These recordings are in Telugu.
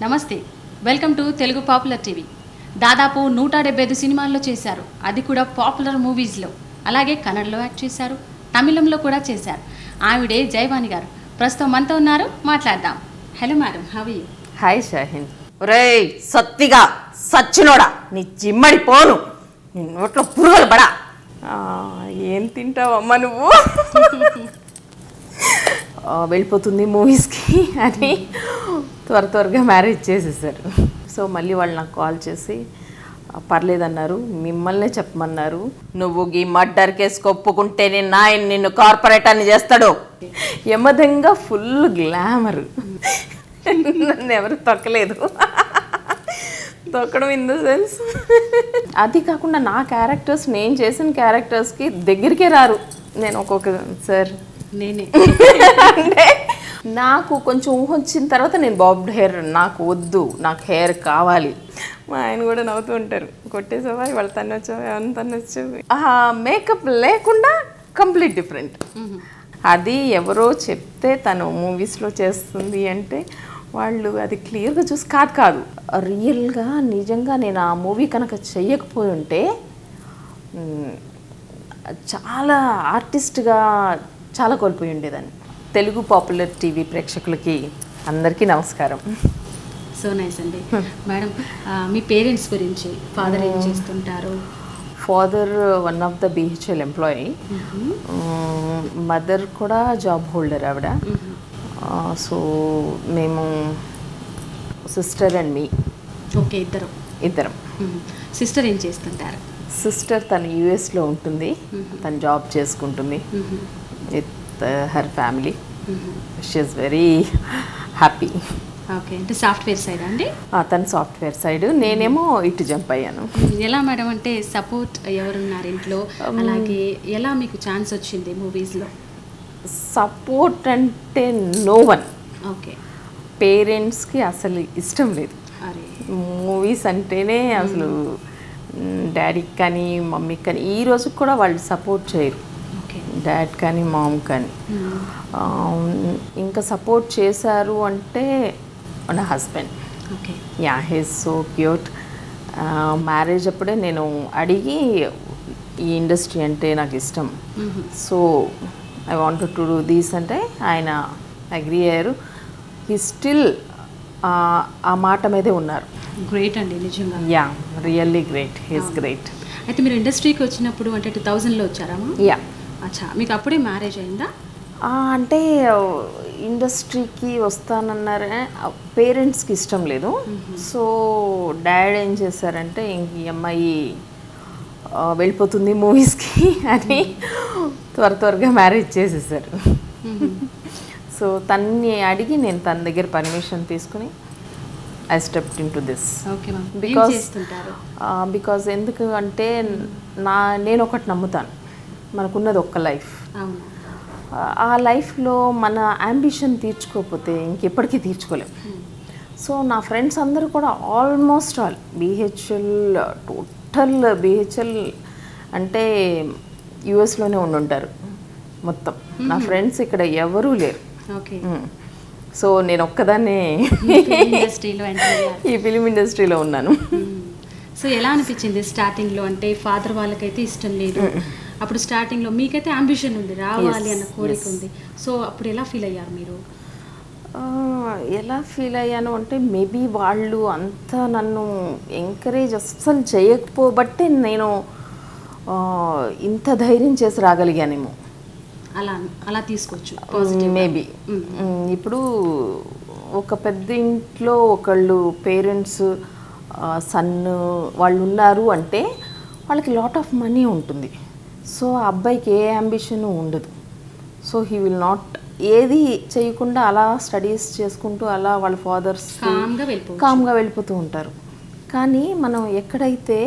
నమస్తే, welcome to Telugu popular TV. దాదాపు 175 సినిమాల్లో చేశారు, అది కూడా పాపులర్ మూవీస్లో. అలాగే కన్నడలో యాక్ట్ చేశారు, తమిళంలో కూడా చేశారు. ఆవిడే జయవాణి గారు ప్రస్తుతం మనతో ఉన్నారు, మాట్లాడదాం. Hello madam, how are you? Hi Shahin. ఒరేయ్ సత్తిగా సచ్చినోడా, నీ జిమ్మడి పోను, నీ నోట్లో పురుగులు పడా. ఏం తింటావమ్మా నువ్వు? వెళ్ళిపోతుంది మూవీస్కి అని త్వరగా మ్యారేజ్ చేసేసారు. సో మళ్ళీ వాళ్ళు నాకు కాల్ చేసి పర్లేదన్నారు, మిమ్మల్నే చెప్పమన్నారు. నువ్వు ఈ మర్డర్ కేసు ఒప్పుకుంటేనే నిన్ను కార్పొరేట్ అని చేస్తాడు. యమదంగా ఫుల్ గ్లామర్, నన్ను ఎవరు తొక్కలేదు. తొక్కడం ఇన్ ద సెన్స్, అది కాకుండా నా క్యారెక్టర్స్, నేను చేసిన క్యారెక్టర్స్కి దగ్గరికే రారు. నేను ఒక్కొక్క సార్ నేనే అంటే నాకు కొంచెం ఊహ వచ్చిన తర్వాత నేను బాబ్డ్ హెయిర్ నాకు వద్దు, నాకు హెయిర్ కావాలి. మా ఆయన కూడా నవ్వుతూ ఉంటారు, కొట్టేసావా ఇవాళ తన్నొచ్చావు, ఏమన్నా తన్నొచ్చావు. మేకప్ లేకుండా కంప్లీట్ డిఫరెంట్. అది ఎవరో చెప్తే తను మూవీస్లో చేస్తుంది అంటే వాళ్ళు అది క్లియర్గా చూసి కాదు రియల్గా నిజంగా నేను ఆ మూవీ కనుక చెయ్యకపోయి ఉంటే చాలా ఆర్టిస్ట్గా చాలా కోల్పోయి ఉండేదాన్ని. తెలుగు పాపులర్ టీవీ ప్రేక్షకులకి అందరికీ నమస్కారం. సో నైస్ అండి. మేడం, మీ పేరెంట్స్ గురించి, ఫాదర్ ఏం చేస్తుంటారు? Father one of the BHL employee, mother కూడా జాబ్ హోల్డర్ ఆవిడ. సో మేము సిస్టర్ అండ్ మీ. ఓకే, ఇద్దరం. సిస్టర్ ఏం చేస్తుంటారు? సిస్టర్ తను యుఎస్లో ఉంటుంది, తను జాబ్ చేసుకుంటుంది with her family. She is very happy. Okay, అంటే సాఫ్ట్వేర్ సైడ్ అండి? తను సాఫ్ట్వేర్ సైడ్, నేనేమో ఇటు జంప్ అయ్యాను. ఎలా మేడం, అంటే సపోర్ట్ ఎవరున్నారు ఇంట్లో? అలాగే ఎలా మీకు ఛాన్స్ వచ్చింది మూవీస్లో? సపోర్ట్ అంటే నో వన్. ఓకే, పేరెంట్స్కి అసలు ఇష్టం లేదు మూవీస్ అంటేనే. అసలు డాడీకి కానీ మమ్మీకి కానీ ఈ రోజు కూడా వాళ్ళు సపోర్ట్ చేయరు, డాడ్ కానీ మామ్ కానీ. ఇంకా సపోర్ట్ చేశారు అంటే నా husband. Yeah, he's so cute. Marriage అప్పుడే నేను అడిగి ఈ ఇండస్ట్రీ అంటే నాకు ఇష్టం, so I wanted to do these అంటే ఆయన అగ్రీ అయ్యారు. హీ స్టిల్ ఆ మాట మీదే ఉన్నారు. గ్రేట్ అండి నిజంగా. Yeah, really great, he's great. అయితే మీరు ఇండస్ట్రీకి వచ్చినప్పుడు అంటే 2000లో వచ్చారమ్మా? యా. అచ్చా, మీకు అప్పుడే మ్యారేజ్ అయిందా? అంటే ఇండస్ట్రీకి వస్తానన్నారే, పేరెంట్స్కి ఇష్టం లేదు. సో డాడ్ ఏం చేశారంటే ఇంక ఈ అమ్మాయి వెళ్ళిపోతుంది మూవీస్కి అని త్వరగా మ్యారేజ్ చేసేసారు. సో తన్ని అడిగి నేను తన దగ్గర పర్మిషన్ తీసుకుని I stepped in to this. Because ఎందుకు అంటే నేను ఒకటి నమ్ముతాను, మనకున్నది ఒక్క లైఫ్. ఆ లైఫ్లో మన అంబిషన్ తీర్చుకోకపోతే ఇంకెప్పటికీ తీర్చుకోలేం. సో నా ఫ్రెండ్స్ అందరూ కూడా almost all BHL, total BHL అంటే యుఎస్లోనే ఉండుంటారు మొత్తం. నా ఫ్రెండ్స్ ఇక్కడ ఎవరూ లేరు. సో నేను ఒక్కదాన్నే ఈ ఫిలిం ఇండస్ట్రీలో ఉన్నాను. సో ఎలా అనిపించింది స్టార్టింగ్లో? అంటే ఫాదర్ వాళ్ళకైతే ఇష్టం లేదు, అప్పుడు స్టార్టింగ్లో మీకైతే అంబిషన్ ఉంది, రావాలి అన్న కోరిక ఉంది. సో అప్పుడు ఎలా ఫీల్ అయ్యారు మీరు? ఎలా ఫీల్ అయ్యాను అంటే మేబీ వాళ్ళు అంతా నన్ను ఎంకరేజ్ అస్సలు చేయకపోబట్టే నేను ఇంత ధైర్యం చేసి రాగలిగానేమో. అలా తీసుకోవచ్చు మేబీ. ఇప్పుడు ఒక పెద్ద ఇంట్లో ఒకళ్ళు పేరెంట్స్ సన్ వాళ్ళు ఉన్నారు అంటే వాళ్ళకి లాట్ ఆఫ్ మనీ ఉంటుంది. సో ఆ అబ్బాయికి ఏ అంబిషన్ ఉండదు. సో హీ విల్ నాట్ ఏది చేయకుండా అలా స్టడీస్ చేసుకుంటూ అలా వాళ్ళ ఫాదర్స్ కామ్గా వెళ్ళిపోతూ ఉంటారు. కానీ మనం ఎక్కడైతే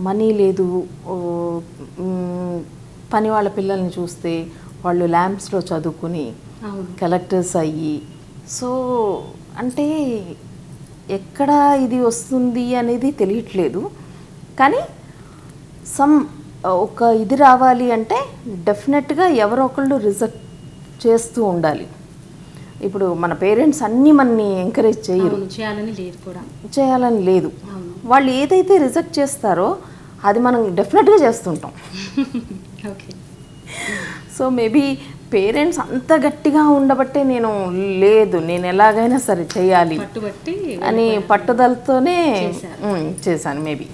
మనీ లేదు, పని వాళ్ళ పిల్లల్ని చూస్తే వాళ్ళు ల్యాంప్స్లో చదువుకుని కలెక్టర్స్ అయ్యి, సో అంటే ఎక్కడ ఇది వస్తుంది అనేది తెలియట్లేదు. కానీ ఒక ఇది రావాలి అంటే డెఫినెట్గా ఎవరో ఒకళ్ళు రిజెక్ట్ చేస్తూ ఉండాలి. ఇప్పుడు మన పేరెంట్స్ అన్నీ మనని ఎంకరేజ్ చేయరు, చేయాలని లేదు కూడా, చేయాలని లేదు. వాళ్ళు ఏదైతే రిజెక్ట్ చేస్తారో అది మనం డెఫినెట్గా చేస్తుంటాం. ఓకే. సో మేబీ పేరెంట్స్ అంత గట్టిగా ఉండబట్టే నేను లేదు, నేను ఎలాగైనా సరే చేయాలి అని పట్టుదలతోనే చేశాను మేబీ.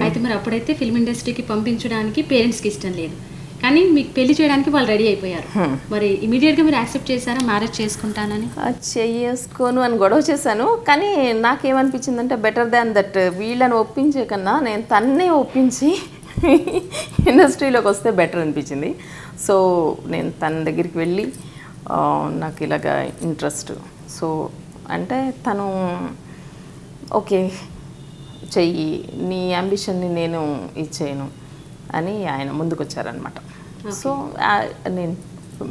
అయితే మరి అప్పుడైతే ఫిల్మ్ ఇండస్ట్రీకి పంపించడానికి పేరెంట్స్కి ఇష్టం లేదు, కానీ మీకు పెళ్లి చేయడానికి వాళ్ళు రెడీ అయిపోయారు. మరి ఇమీడియట్గా మీరు యాక్సెప్ట్ చేశారా మ్యారేజ్ చేసుకుంటానని? చేసుకోను అని గొడవ చేశాను, కానీ నాకేమనిపించిందంటే బెటర్ దాన్ దట్ వీళ్ళని ఒప్పించే కన్నా నేను తన్నే ఒప్పించి ఇండస్ట్రీలోకి వస్తే బెటర్ అనిపించింది. సో నేను తన దగ్గరికి వెళ్ళి నాకు ఇలాగ ఇంట్రెస్ట్, సో అంటే తను ఓకే చెయ్యి, నీ అంబిషన్ని నేను ఇచ్చేయను అని ఆయన ముందుకు వచ్చారనమాట. సో నేను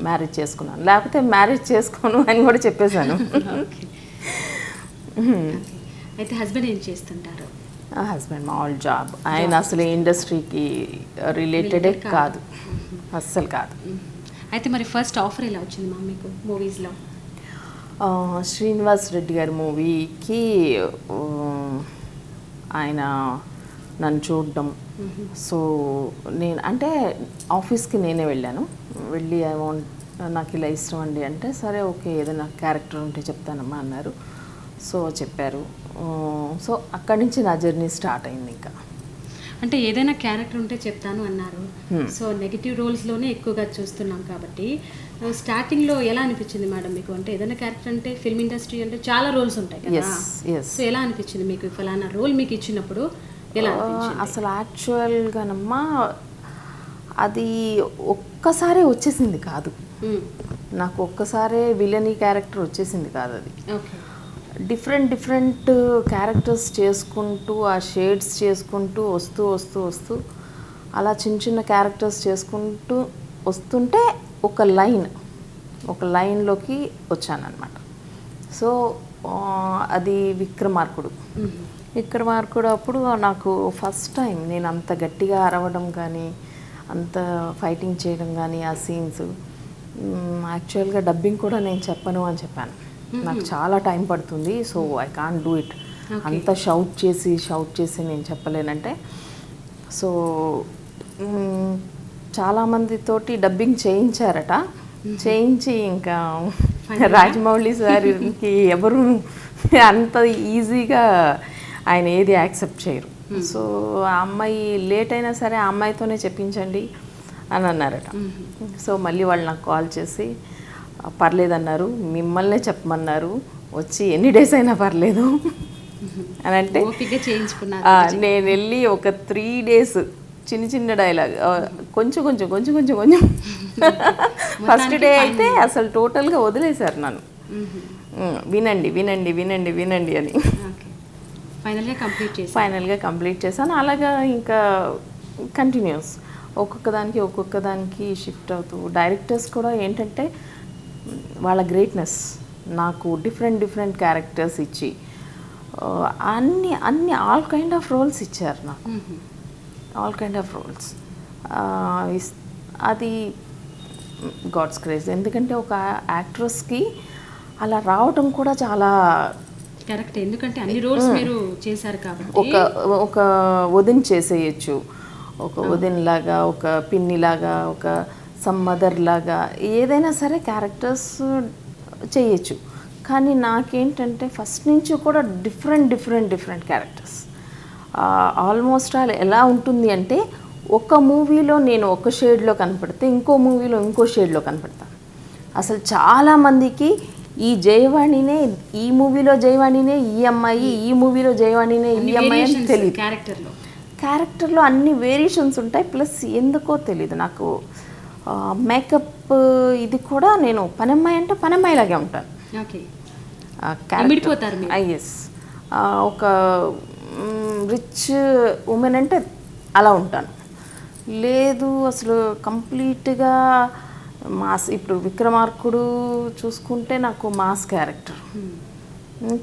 మ్యారేజ్ చేసుకున్నాను, లేకపోతే మ్యారేజ్ చేసుకోను అని కూడా చెప్పేశాను. అయితే హస్బెండ్ ఏం చేస్తుంటారు? హస్బెండ్ మామూలు జాబ్, ఆయన అసలు ఇండస్ట్రీకి రిలేటెడే కాదు, అస్సలు కాదు. అయితే మరి ఫస్ట్ ఆఫర్ ఎలా వచ్చింది మా మీకు మూవీస్లో? శ్రీనివాస్ రెడ్డి గారి మూవీకి ఆయన నన్ను చూడడం. సో నేను అంటే ఆఫీస్కి నేనే వెళ్ళాను, వెళ్ళి నాకు ఇలా ఇష్టం అండి అంటే సరే ఓకే ఏదైనా క్యారెక్టర్ ఉంటే చెప్తానమ్మా అన్నారు. సో చెప్పారు. సో అక్కడి నుంచి నా జర్నీ స్టార్ట్ అయింది. ఇంకా అంటే ఏదైనా క్యారెక్టర్ ఉంటే చెప్తాను అన్నారు. సో నెగిటివ్ రోల్స్లోనే ఎక్కువగా చూస్తున్నాం కాబట్టి స్టార్టింగ్లో ఎలా అనిపించింది మేడం మీకు? అంటే ఏదైనా క్యారెక్టర్ అంటే ఫిల్మ్ ఇండస్ట్రీ అంటే చాలా రోల్స్ ఉంటాయి కదా, సో ఎలా అనిపించింది మీకు ఫలానా రోల్ మీకు ఇచ్చినప్పుడు? ఎలా అసలు యాక్చువల్గానమ్మా అది ఒక్కసారే వచ్చేసింది కాదు నాకు, ఒక్కసారే విలనీ క్యారెక్టర్ వచ్చేసింది కాదు. అది డిఫరెంట్ క్యారెక్టర్స్ చేసుకుంటూ ఆ షేడ్స్ చేసుకుంటూ వస్తూ అలా చిన్న క్యారెక్టర్స్ చేసుకుంటూ వస్తుంటే ఒక లైన్లోకి వచ్చానన్నమాట. సో అది విక్రమార్కుడు అప్పుడు నాకు ఫస్ట్ టైం నేను అంత గట్టిగా అరవడం కానీ అంత ఫైటింగ్ చేయడం కానీ ఆ సీన్స్. యాక్చువల్గా డబ్బింగ్ కూడా నేను చెప్పను అని చెప్పాను, నాకు చాలా టైం పడుతుంది, so I can't do it. అంత షౌట్ చేసి నేను చెప్పలేనంటే. సో చాలామందితోటి డబ్బింగ్ చేయించారట, చేయించి ఇంకా రాజమౌళి సార్కి ఎవరు అంత ఈజీగా ఆయన ఏది యాక్సెప్ట్ చేయరు. సో ఆ అమ్మాయి లేట్ అయినా సరే ఆ అమ్మాయితోనే చెప్పించండి అని అన్నారట. సో మళ్ళీ వాళ్ళు నాకు కాల్ చేసి పర్లేదన్నారు, మిమ్మల్నే చెప్పమన్నారు, వచ్చి ఎన్ని డేస్ అయినా పర్లేదు అని అంటే నేను వెళ్ళి ఒక 3 days చిన్న డైలాగ్ కొంచెం ఫస్ట్ డే అయితే అసలు టోటల్గా వదిలేశారు నన్ను, వినండి అని. ఫైనల్గా కంప్లీట్ చేశాను. అలాగా ఇంకా కంటిన్యూస్ ఒక్కొక్క దానికి షిఫ్ట్ అవుతూ. డైరెక్టర్స్ కూడా ఏంటంటే వాళ్ళ గ్రేట్నెస్, నాకు డిఫరెంట్ క్యారెక్టర్స్ ఇచ్చి అన్ని ఆల్ కైండ్ ఆఫ్ రోల్స్ ఇచ్చారు నాకు, ఆల్ కైండ్ ఆఫ్ రోల్స్. అది గాడ్స్ క్రేజ్. ఎందుకంటే ఒక యాక్ట్రెస్కి అలా రావటం కూడా చాలా కరెక్ట్, ఎందుకంటే అన్ని రోల్స్ మీరు చేశారు కాబట్టి. ఒక వదిన చేసేయచ్చు, ఒక వదిన లాగా, ఒక పిన్ని లాగా, ఒక సమ్ మదర్ లాగా, ఏదైనా సరే క్యారెక్టర్స్ చేయొచ్చు. కానీ నాకేంటంటే ఫస్ట్ నుంచి కూడా డిఫరెంట్ క్యారెక్టర్స్. ఆల్మోస్ట్ ఆల్ ఎలా ఉంటుంది అంటే ఒక మూవీలో నేను ఒక షేడ్లో కనపడితే ఇంకో మూవీలో ఇంకో షేడ్లో కనపడతాను. అసలు చాలామందికి ఈ జయవాణినే, ఈ మూవీలో జయవాణినే ఈ అమ్మాయి, ఈ మూవీలో జయవాణినే ఈ అమ్మాయి అని తెలియదు. క్యారెక్టర్లో అన్ని వేరియేషన్స్ ఉంటాయి. ప్లస్ ఎందుకో తెలీదు నాకు మేకప్ ఇది కూడా, నేను పనమ్మాయి అంటే పనమ్మాయిలాగే ఉంటాను. ఎస్, ఒక రిచ్ ఉమెన్ అంటే అలా ఉంటాను. లేదు అసలు కంప్లీట్గా మాస్. ఇప్పుడు విక్రమార్కుడు చూసుకుంటే నాకు మాస్ క్యారెక్టర్,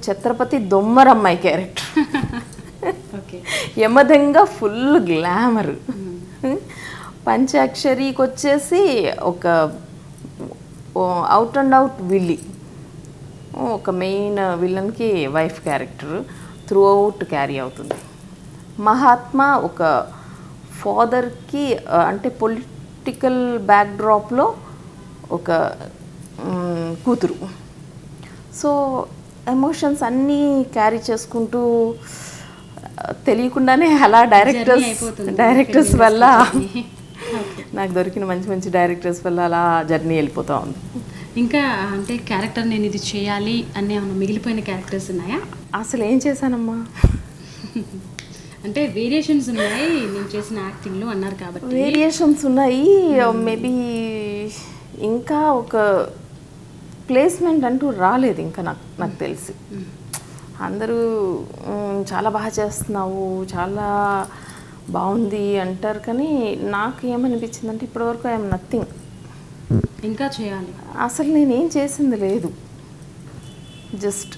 ఛత్రపతి దొమ్మరమ్మాయి క్యారెక్టర్, యమదంగా ఫుల్ గ్లామర్, పంచాక్షరికి వచ్చేసి ఒక అవుట్ అండ్ అవుట్ విల్లి, ఒక మెయిన్ విలన్కి wife character throughout carry అవుతుంది. మహాత్మా ఒక ఫాదర్కి అంటే పొలిటికల్ బ్యాక్డ్రాప్లో ఒక కూతురు. సో ఎమోషన్స్ అన్నీ క్యారీ చేసుకుంటూ తెలియకుండానే అలా డైరెక్టర్స్ వల్ల నాకు దొరికిన మంచి మంచి డైరెక్టర్స్ వల్ల అలా జర్నీ వెళ్ళిపోతూ ఉంది. ఇంకా అంటే క్యారెక్టర్ నేను ఇది చేయాలి అని ఏమన్నా మిగిలిపోయిన క్యారెక్టర్స్ ఉన్నాయా? అసలు ఏం చేశానమ్మా, అంటే వేరియేషన్స్ ఉన్నాయి నేను చేసిన యాక్టింగ్లో అన్నారు కాబట్టి. వేరియేషన్స్ ఉన్నాయి. మేబీ ఇంకా ఒక ప్లేస్మెంట్ అంటూ రాలేదు ఇంకా నాకు తెలిసి. అందరూ చాలా బాగా చేస్తున్నావు, చాలా బాగుంది అంటారు, కానీ నాకు ఏమనిపించిందంటే ఇప్పటివరకు ఐఎమ్ నథింగ్. ఇంకా చేయాలి. అసలు నేనేం చేసింది లేదు, జస్ట్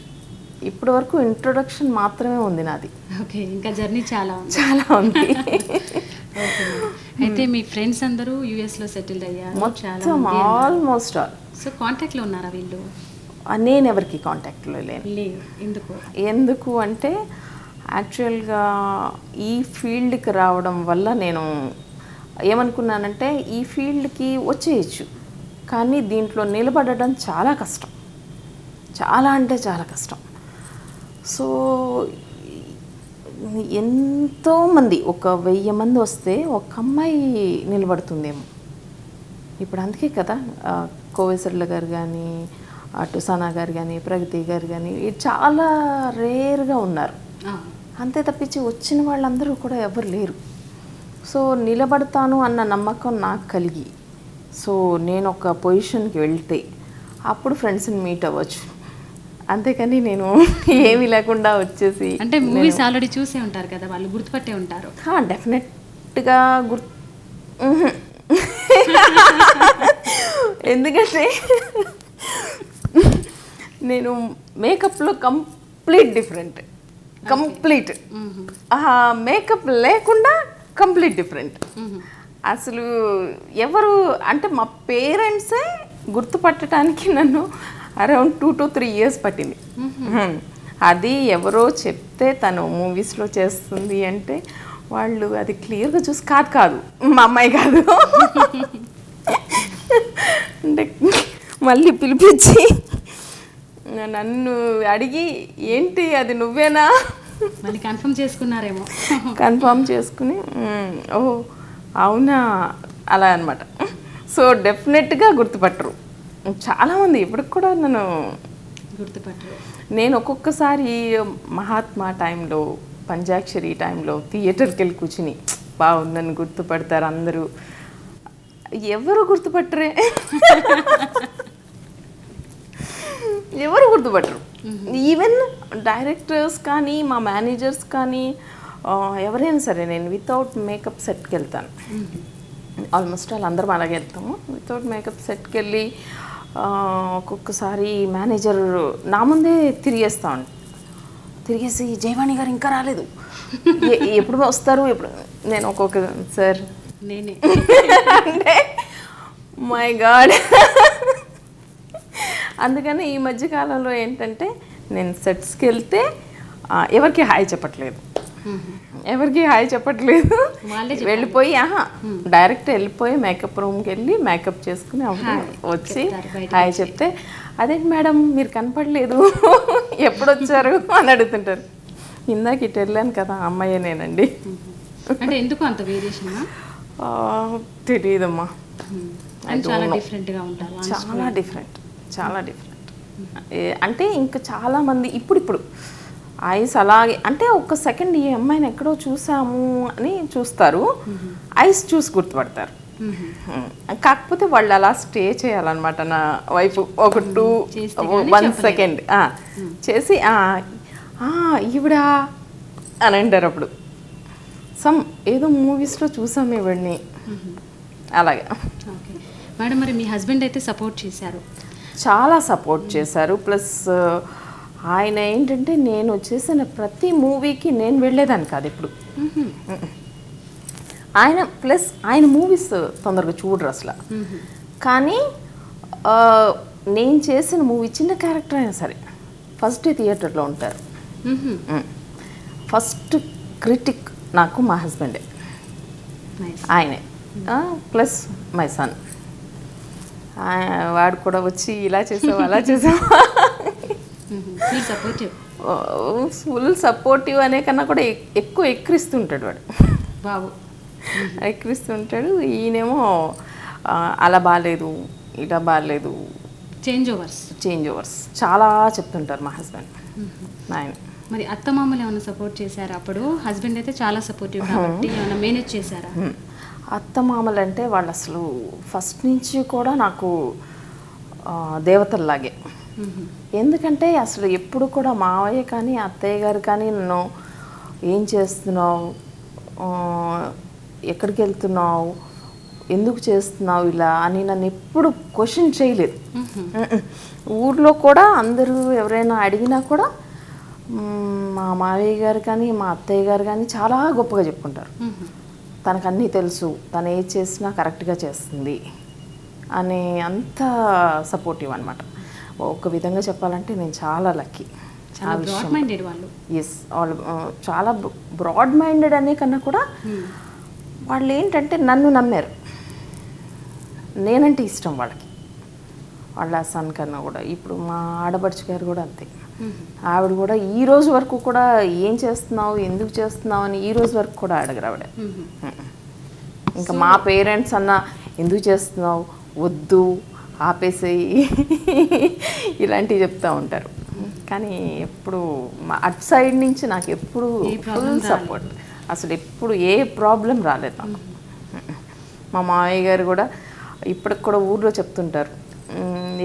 ఇప్పటి వరకు ఇంట్రొడక్షన్ మాత్రమే ఉంది నాది. ఓకే, ఇంకా జర్నీ చాలా ఉంది. అయితే మీ ఫ్రెండ్స్ అందరూ యుఎస్లో సెటిల్డ్ అయ్యారు మొత్తం ఆల్మోస్ట్ ఆల్. సో కాంటాక్ట్లో ఉన్నారా వీళ్ళు? నేను ఎవరికి కాంటాక్ట్లో లేను. ఎందుకు అంటే యాక్చువల్గా ఈ ఫీల్డ్కి రావడం వల్ల నేను ఏమనుకున్నానంటే ఈ ఫీల్డ్కి వచ్చేయచ్చు, కానీ దీంట్లో నిలబడడం చాలా కష్టం, చాలా అంటే చాలా కష్టం. సో ఎంతోమంది, ఒక 1000 మంది వస్తే ఒక అమ్మాయి నిలబడుతుందేమో. ఇప్పుడు అందుకే కదా కోవెసర్ల గారు కానీ, టుసానా గారు కానీ, ప్రగతి గారు కానీ చాలా రేర్గా ఉన్నారు. అంతే తప్పించి వచ్చిన వాళ్ళందరూ కూడా ఎవరు లేరు. సో నిలబడతాను అన్న నమ్మకం నాకు కలిగి, సో నేను ఒక పొజిషన్కి వెళ్తే అప్పుడు ఫ్రెండ్స్ని మీట్ అవ్వచ్చు. అంతేకాని నేను ఏమీ లేకుండా వచ్చేసి. అంటే మూవీస్ ఆల్రెడీ చూసే ఉంటారు కదా, వాళ్ళు గుర్తుపట్టే ఉంటారు. డెఫినెట్గా ఎందుకంటే నేను మేకప్లో కంప్లీట్ డిఫరెంట్, కంప్లీట్ మేకప్ లేకుండా కంప్లీట్ డిఫరెంట్. అసలు ఎవరు అంటే మా పేరెంట్సే గుర్తుపట్టడానికి నన్ను అరౌండ్ 2 to 3 years పట్టింది. అది ఎవరో చెప్తే తను మూవీస్లో చేస్తుంది అంటే వాళ్ళు అది క్లియర్గా చూసి కాదు మా అమ్మాయి కాదు అంటే మళ్ళీ పిలిపించి నన్ను అడిగి ఏంటి అది నువ్వేనా మళ్ళీ కన్ఫర్మ్ చేసుకున్నారేమో. కన్ఫర్మ్ చేసుకుని ఓ అవునా అలా అనమాట. సో డెఫినెట్గా గుర్తుపట్టరు చాలామంది, ఇప్పటికి కూడా నన్ను గుర్తుపట్టరు. నేను ఒక్కొక్కసారి మహాత్మా టైంలో, పంచాక్షరి టైంలో థియేటర్కి వెళ్ళి కూర్చుని బాగుందని గుర్తుపడతారు అందరూ. ఎవరు గుర్తుపట్టరే, ఎవరు గుర్తుపట్టరు. ఈవెన్ డైరెక్టర్స్ కానీ మా మేనేజర్స్ కానీ ఎవరైనా సరే నేను వితౌట్ మేకప్ సెట్కి వెళ్తాను. ఆల్మోస్ట్ వాళ్ళందరం అలాగే వెళ్తాము. వితౌట్ మేకప్ సెట్కి వెళ్ళి ఒక్కొక్కసారి మేనేజర్ నా ముందే తిరిగేస్తాను. తిరిగేసి జయవాణి గారు ఇంకా రాలేదు, ఎప్పుడు వస్తారు ఎప్పుడు. నేను ఒక్కొక్క సార్ నేనే అంటే మై గాడ్. అందుకని ఈ మధ్యకాలంలో ఏంటంటే నేను సెట్స్కి వెళ్తే ఎవరికి హాయ్ చెప్పట్లేదు, వెళ్ళిపోయి డైరెక్ట్ వెళ్ళిపోయి మేకప్ రూమ్కి వెళ్ళి మేకప్ చేసుకుని వచ్చి హాయ్ చెప్తే అదేంటి మేడం మీరు కనపడలేదు ఎప్పుడు వచ్చారు అని అడుగుతుంటారు. ఇందాక ఇటు వెళ్ళాను కదా అమ్మాయి నేనండి. అంటే ఎందుకు అంత వేరియేషన్ తెలియదమ్మా, చాలా డిఫరెంట్గా ఉంటారు. చాలా డిఫరెంట్, చాలా డిఫరెంట్. అంటే ఇంకా చాలామంది ఇప్పుడు ఐస్ అలాగే అంటే ఒక సెకండ్ ఈ అమ్మాయిని ఎక్కడో చూసాము అని చూస్తారు, ఐస్ చూసి గుర్తుపడతారు. కాకపోతే వాళ్ళు అలా స్టే చేయాలన్నమాట. నా వైఫ్ ఒక 1 second చేసి ఈవిడా అని అంటారు. అప్పుడు ఏదో మూవీస్లో చూసాము ఇవిడిని అలాగే. మేడం మరి మీ హస్బెండ్ అయితే సపోర్ట్ చేశారు, చాలా సపోర్ట్ చేశారు. ప్లస్ ఆయన ఏంటంటే నేను చేసిన ప్రతి మూవీకి నేను వెళ్ళేదాన్ని కాదు ఎప్పుడు. ఆయన మూవీస్ తొందరగా చూడరు అసలు. కానీ నేను చేసిన మూవీ చిన్న క్యారెక్టర్ అయినా సరే ఫస్ట్ డే థియేటర్లో ఉంటారు. ఫస్ట్ క్రిటిక్ నాకు మా హస్బెండే, ఆయనే, ప్లస్ మై సన్. వాడు కూడా వచ్చి ఇలా చేసావు అలా చేసావు, ఫుల్ సపోర్టివ్ అనే కన్నా కూడా ఎక్కువ ఎక్కిరిస్తుంటాడు వాడు. బాబు ఎక్కిరిస్తుంటాడు. ఈయనేమో అలా బాగాలేదు, ఇలా బాగాలేదు, చేంజ్ ఓవర్స్ చాలా చెప్తుంటారు మా హస్బెండ్. ఆయన మరి అత్తమామలు ఏమైనా సపోర్ట్ చేశారా? అప్పుడు హస్బెండ్ అయితే చాలా సపోర్టివ్ కాబట్టి ఏమైనా మేనేజ్ చేశారా? అత్తమామలు అంటే వాళ్ళు అసలు ఫస్ట్ నుంచి కూడా నాకు దేవతల్లాగే. ఎందుకంటే అసలు ఎప్పుడు కూడా మావయ్య కానీ అత్తయ్య గారు కానీ నన్ను ఏం చేస్తున్నావు, ఎక్కడికి వెళ్తున్నావు, ఎందుకు చేస్తున్నావు ఇలా అని నన్ను ఎప్పుడు క్వశ్చన్ చేయలేదు. ఊర్లో కూడా అందరూ ఎవరైనా అడిగినా కూడా మా మావయ్య గారు కానీ మా అత్తయ్య గారు కానీ చాలా గొప్పగా చెప్పుకుంటారు. తనకు అన్నీ తెలుసు, తను ఏది చేసినా కరెక్ట్గా చేస్తుంది అని అంత సపోర్టివ్ అనమాట. ఒక విధంగా చెప్పాలంటే నేను చాలా లక్కీ. ఎస్, వాళ్ళు చాలా బ్రాడ్ మైండెడ్ అనే కన్నా కూడా వాళ్ళు ఏంటంటే నన్ను నమ్మారు. నేనంటే ఇష్టం వాళ్ళకి, వాళ్ళ సన్ కన్నా కూడా. ఇప్పుడు మా ఆడపడుచు గారు కూడా అంతే. ఆవిడ కూడా ఈ రోజు వరకు కూడా ఏం చేస్తున్నావు, ఎందుకు చేస్తున్నావు అని ఈ రోజు వరకు కూడా అడగరు ఆవిడ. ఇంకా మా పేరెంట్స్ అన్న ఎందుకు చేస్తున్నావు, వద్దు, ఆపేసేయి, ఇలాంటివి చెప్తూ ఉంటారు. కానీ ఎప్పుడు మా అటు సైడ్ నుంచి నాకు ఎప్పుడు ఫుల్ సపోర్ట్, అసలు ఎప్పుడు ఏ ప్రాబ్లం రాలేదు నాకు. మా మావయ్య గారు కూడా ఇప్పటికి కూడా ఊర్లో చెప్తుంటారు,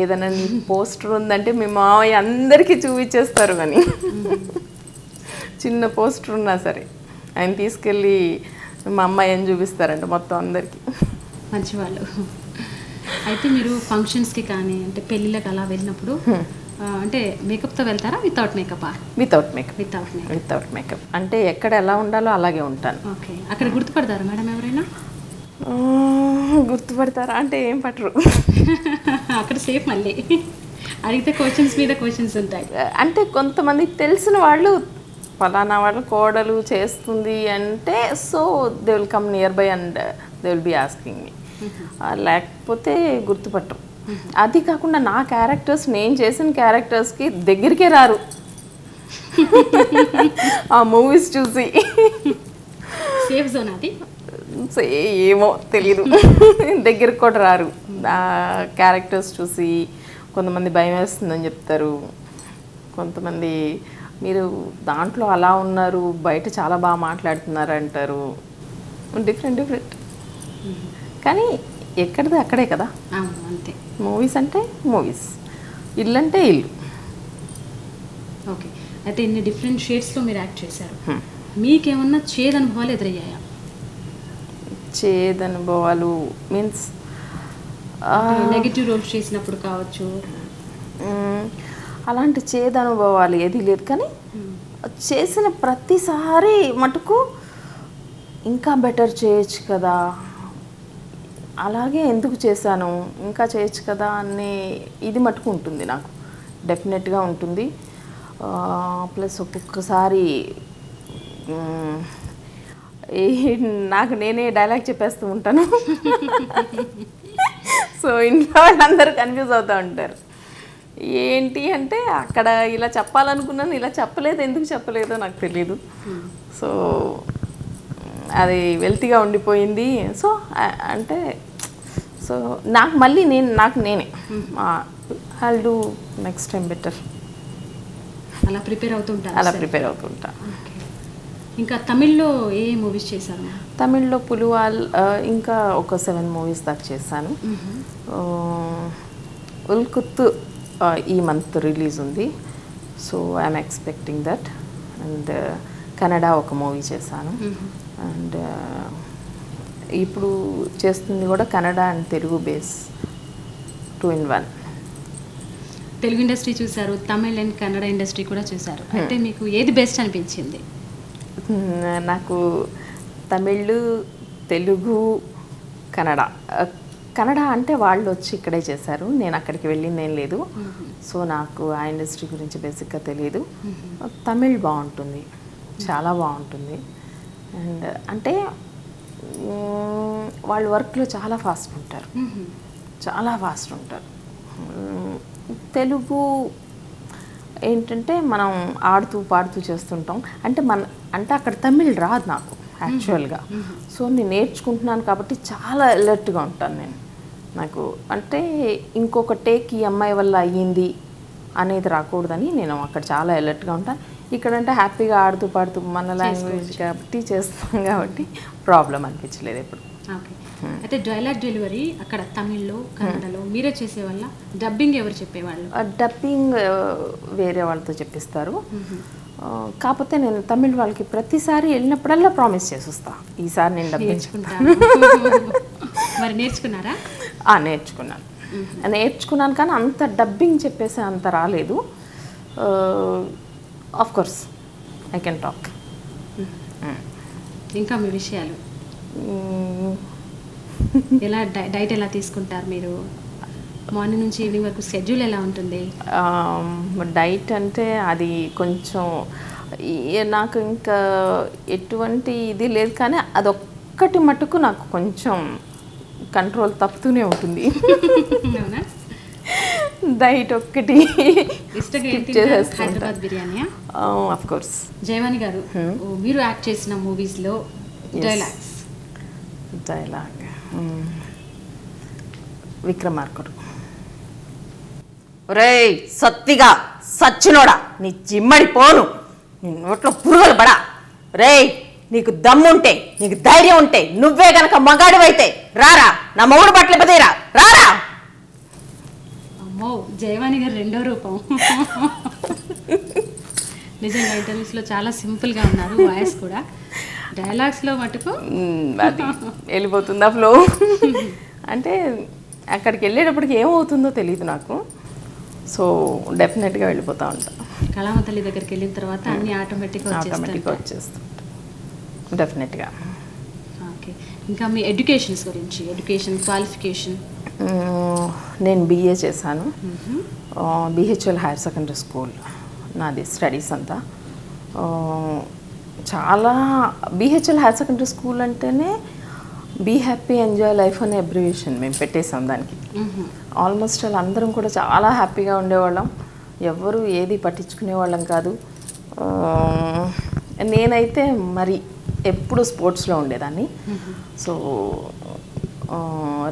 ఏదైనా పోస్టర్ ఉందంటే మీ మావయ్య అందరికీ చూపించేస్తారు. కానీ చిన్న పోస్టర్ ఉన్నా సరే ఆయన తీసుకెళ్ళి మా అమ్మాయి అని చూపిస్తారంట మొత్తం అందరికీ. మంచివాళ్ళు. అయితే మీరు ఫంక్షన్స్కి కానీ అంటే పెళ్ళిళ్ళకి అలా వెళ్ళినప్పుడు అంటే మేకప్తో వెళ్తారా, వితౌట్ మేకప్? వితౌట్ మేకప్ అంటే ఎక్కడ ఎలా ఉండాలో అలాగే ఉంటాను. ఓకే. అక్కడ గుర్తుపడతారా మేడం ఎవరైనా? గుర్తుపడతారా అంటే ఏం పట్టరు. అక్కడ సేఫ్, మళ్ళీ అడిగితే క్వశ్చన్స్ మీద క్వశ్చన్స్ ఉంటాయి. అంటే కొంతమందికి తెలిసిన వాళ్ళు ఫలానా వాళ్ళు కోడలు చేస్తుంది అంటే so they will come near by and they will be asking me. లేకపోతే గుర్తుపట్టరు. అది కాకుండా నా క్యారెక్టర్స్, నేను చేసిన క్యారెక్టర్స్కి దగ్గరికే రారు ఆ మూవీస్ చూసి. సేఫ్ జోన్ అది, ఏమో తెలీదు, దగ్గరికి కూడా రారు. ఆ క్యారెక్టర్స్ చూసి కొంతమంది భయం వేస్తుందని చెప్తారు, కొంతమంది మీరు దాంట్లో అలా ఉన్నారు, బయట చాలా బాగా మాట్లాడుతున్నారు అంటారు. డిఫరెంట్. కానీ ఎక్కడిది అక్కడే కదా. అంతే. మూవీస్ అంటే మూవీస్, ఇల్లు అంటే ఇల్లు. ఓకే. అయితే ఇన్ని డిఫరెంట్ షేడ్స్లో మీరు యాక్ట్ చేశారు. మీకేమన్నా చేదనుభవాలు ఎదురయ్యాయా? చేదనుభవాలు మీన్స్ నెగిటివ్ రోల్స్ చేసినప్పుడు కావచ్చు. అలాంటి చేదనుభవాలు ఏది లేదు. కానీ చేసిన ప్రతిసారి మటుకు ఇంకా బెటర్ చేయొచ్చు కదా, అలాగే ఎందుకు చేశాను, ఇంకా చేయొచ్చు కదా అనే ఇది మటుకు ఉంటుంది నాకు, డెఫినెట్గా ఉంటుంది. ప్లస్ ఒక్కొక్కసారి నాకు నేనే డైలాగ్ చెప్పేస్తూ ఉంటాను. సో ఇంట్లో వాళ్ళందరూ కన్ఫ్యూజ్ అవుతూ ఉంటారు, ఏంటి అంటే అక్కడ ఇలా చెప్పాలనుకున్నాను, ఇలా చెప్పలేదు, ఎందుకు చెప్పలేదో నాకు తెలీదు. సో అది వెల్తీగా ఉండిపోయింది. సో అంటే సో నాకు మళ్ళీ నేనే I'll do next time better, అలా ప్రిపేర్ అవుతుంటా. ఇంకా తమిళ్లో ఏ మూవీస్ చేశారు? తమిళ్లో పులివాల్, ఇంకా ఒక 7 మూవీస్ దాకా చేశాను. ఉల్కుత్తు ఈ మంత్ రిలీజ్ ఉంది, so I'm expecting that. And Kannada ఒక మూవీ చేశాను. అండ్ ఇప్పుడు చేస్తుంది కూడా Kannada and Telugu base 2 in 1. Telugu industry చూశారు, తమిళ్ అండ్ కన్నడ ఇండస్ట్రీ కూడా చూశారు. అయితే మీకు ఏది బెస్ట్ అనిపించింది? నాకు తమిళ్, తెలుగు, కన్నడ కన్నడ అంటే వాళ్ళు వచ్చి ఇక్కడే చేశారు, నేను అక్కడికి వెళ్ళింది ఏం లేదు. సో నాకు ఆ ఇండస్ట్రీ గురించి బేసిక్గా తెలియదు. తమిళ్ బాగుంటుంది, చాలా బాగుంటుంది. అండ్ అంటే వాళ్ళు వర్క్లో చాలా ఫాస్ట్ ఉంటారు, చాలా ఫాస్ట్ ఉంటారు. తెలుగు ఏంటంటే మనం ఆడుతూ పాడుతూ చేస్తుంటాం. అంటే అక్కడ తమిళ్ రాదు నాకు యాక్చువల్గా. సో నేను నేర్చుకుంటున్నాను కాబట్టి చాలా అలర్ట్గా ఉంటాను నేను. నాకు అంటే ఇంకొక టేక్ ఈ అమ్మాయి వల్ల అయ్యింది అనేది రాకూడదని నేను అక్కడ చాలా అలర్ట్గా ఉంటాను. ఇక్కడంటే హ్యాపీగా ఆడుతూ పాడుతూ మన లాంగ్వేజ్ కాబట్టి చేస్తాం కాబట్టి ప్రాబ్లం అనిపించలేదు ఎప్పుడు. ఓకే. అయితే డైలాగ్ డెలివరీ అక్కడ తమిళ్లో కన్నడలో మీరే చేసేవాళ్ళ? డబ్బింగ్ ఎవరు చెప్పేవాళ్ళు? డబ్బింగ్ వేరే వాళ్ళతో చెప్పిస్తారు. కాకపోతే నేను తమిళ్ వాళ్ళకి ప్రతిసారి వెళ్ళినప్పుడల్లా ప్రామిస్ చేసి వస్తా, ఈసారి నేను డబ్బింగ్ నేర్చుకుంటాను. మరి నేర్చుకున్నారా? నేర్చుకున్నాను కానీ అంత డబ్బింగ్ చెప్పేసి అంత రాలేదు. Of course I can talk. ఇంకా మీ విషయాలు ఎలా? డైట్ ఎలా తీసుకుంటారు మీరు? మార్నింగ్ నుంచి ఈవినింగ్ వరకు షెడ్యూల్ ఎలా ఉంటుంది? డైట్ అంటే అది కొంచెం నాకు ఇంకా ఎటువంటి ఇది లేదు, కానీ అదొక్కటి మటుకు నాకు కొంచెం కంట్రోల్ తప్పుతూనే ఉంటుంది. డైట్ ఒక్కటి హైదరాబాద్ బిర్యానీ. Of course. జయవాణి గారు, మీరు యాక్ట్ చేసిన మూవీస్లో డైలాగ్ విక్రమార్కుడు. రేయ్ సత్తిగా సచ్చినోడా, నీ జిమ్మడి పోను, నీ నోట్లో పురుగులు పడా. రేయ్ నీకు దమ్ముంటే, నీకు ధైర్యం ఉంటే, నువ్వే గనక మగాడివైతే రారా, నా మొగుడు బట్టలు పదేరా, రారా. అమ్మో, జయవాణి గారు రెండో రూపం. నిజంగా ఇంటర్వ్యూస్లో చాలా సింపుల్గా ఉన్నారు, వాయిస్ కూడా. డైలాగ్స్లో మటుకు అది వెళ్ళిపోతుందా ఫ్లో. అంటే అక్కడికి వెళ్ళేటప్పటికి ఏమవుతుందో తెలియదు నాకు. సో డెఫినెట్గా వెళ్ళిపోతూ ఉంటాను. కళామ తల్లి దగ్గరికి వెళ్ళిన తర్వాత అన్ని ఆటోమేటిక్గా వచ్చేస్తుంటాయి డెఫినెట్గా. ఓకే. ఇంకా మీ ఎడ్యుకేషన్స్ గురించి, ఎడ్యుకేషన్ క్వాలిఫికేషన్? నేను BA చేశాను, BHL హైయర్ సెకండరీ స్కూల్ నాది స్టడీస్ అంతా. చాలా BHL హైయర్ సెకండరీ స్కూల్ అంటేనే బీ హ్యాపీ ఎంజాయ్ లైఫ్ అనే అబ్రివేషన్ మేము పెట్టేసాం దానికి. ఆల్మోస్ట్ వాళ్ళందరం కూడా చాలా హ్యాపీగా ఉండేవాళ్ళం, ఎవరు ఏది పట్టించుకునే వాళ్ళం కాదు. నేనైతే మరి ఎప్పుడు స్పోర్ట్స్లో ఉండేదాన్ని. సో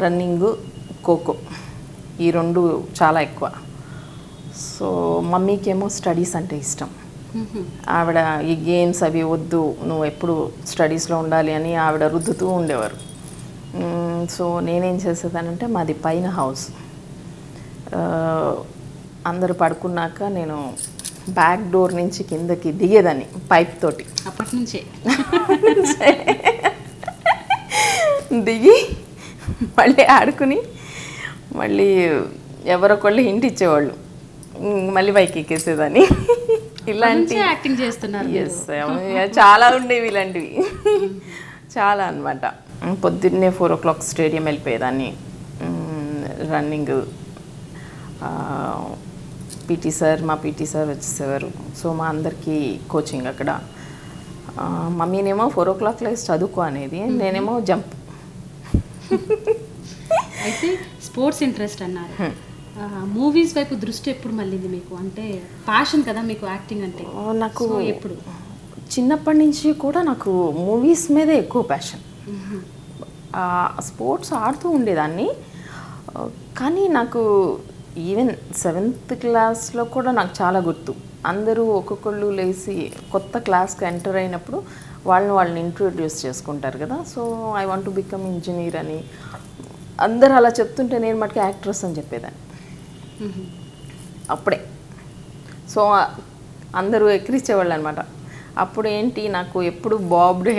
రన్నింగ్, ఖోఖో ఈ రెండు చాలా ఎక్కువ. సో మమ్మీకేమో స్టడీస్ అంటే ఇష్టం. ఆవిడ ఈ గేమ్స్ అవి వద్దు, నువ్వు ఎప్పుడు స్టడీస్లో ఉండాలి అని ఆవిడ రుద్దుతూ ఉండేవారు. సో నేనేం చేసేదానంటే, మాది పైన హౌస్, అందరూ పడుకున్నాక నేను బ్యాక్ డోర్ నుంచి కిందకి దిగేదాన్ని పైప్ తోటి. అప్పటి నుంచే దిగి మళ్ళీ ఆడుకుని మళ్ళీ ఎవరొకళ్ళు హింట్ ఇచ్చేవాళ్ళు, మళ్ళీ పైకి ఎక్కేసేదాన్ని. ఇలాంటి యాక్టింగ్ చేస్తున్నారు. ఎస్, చాలా ఉండేవి ఇలాంటివి, చాలా అనమాట. పొద్దున్నే 4 o'clock స్టేడియం వెళ్ళిపోయేదాన్ని. రన్నింగ్ మా పీటీ సార్ వచ్చేసేవారు. సో మా అందరికీ కోచింగ్ అక్కడ. మమ్మీనేమో 4 o'clock లేసి చదువుకో అనేది, నేనేమో జంప్. అయితే స్పోర్ట్స్ ఇంట్రెస్ట్ అన్నారు, మూవీస్ వైపు దృష్టి ఎప్పుడు మళ్ళీంది మీకు? అంటే ప్యాషన్ కదా మీకు యాక్టింగ్ అంటే. నాకు ఎప్పుడు? చిన్నప్పటి నుంచి కూడా నాకు మూవీస్ మీదే ఎక్కువ ప్యాషన్. స్పోర్ట్స్ ఆడుతూ ఉండేదాన్ని, కానీ నాకు ఈవెన్ 7th క్లాస్లో కూడా నాకు చాలా గుర్తు. అందరూ ఒక్కొక్కళ్ళు లేచి కొత్త క్లాస్కి ఎంటర్ అయినప్పుడు వాళ్ళని ఇంట్రొడ్యూస్ చేసుకుంటారు కదా. So I want to become engineer అని అందరూ అలా చెప్తుంటే నేను మటుకు యాక్ట్రెస్ అని చెప్పేదాన్ని అప్పుడే. సో అందరూ ఎక్కిరించేవాళ్ళు అనమాట. అప్పుడు ఏంటి, నాకు ఎప్పుడు బాబ్డ్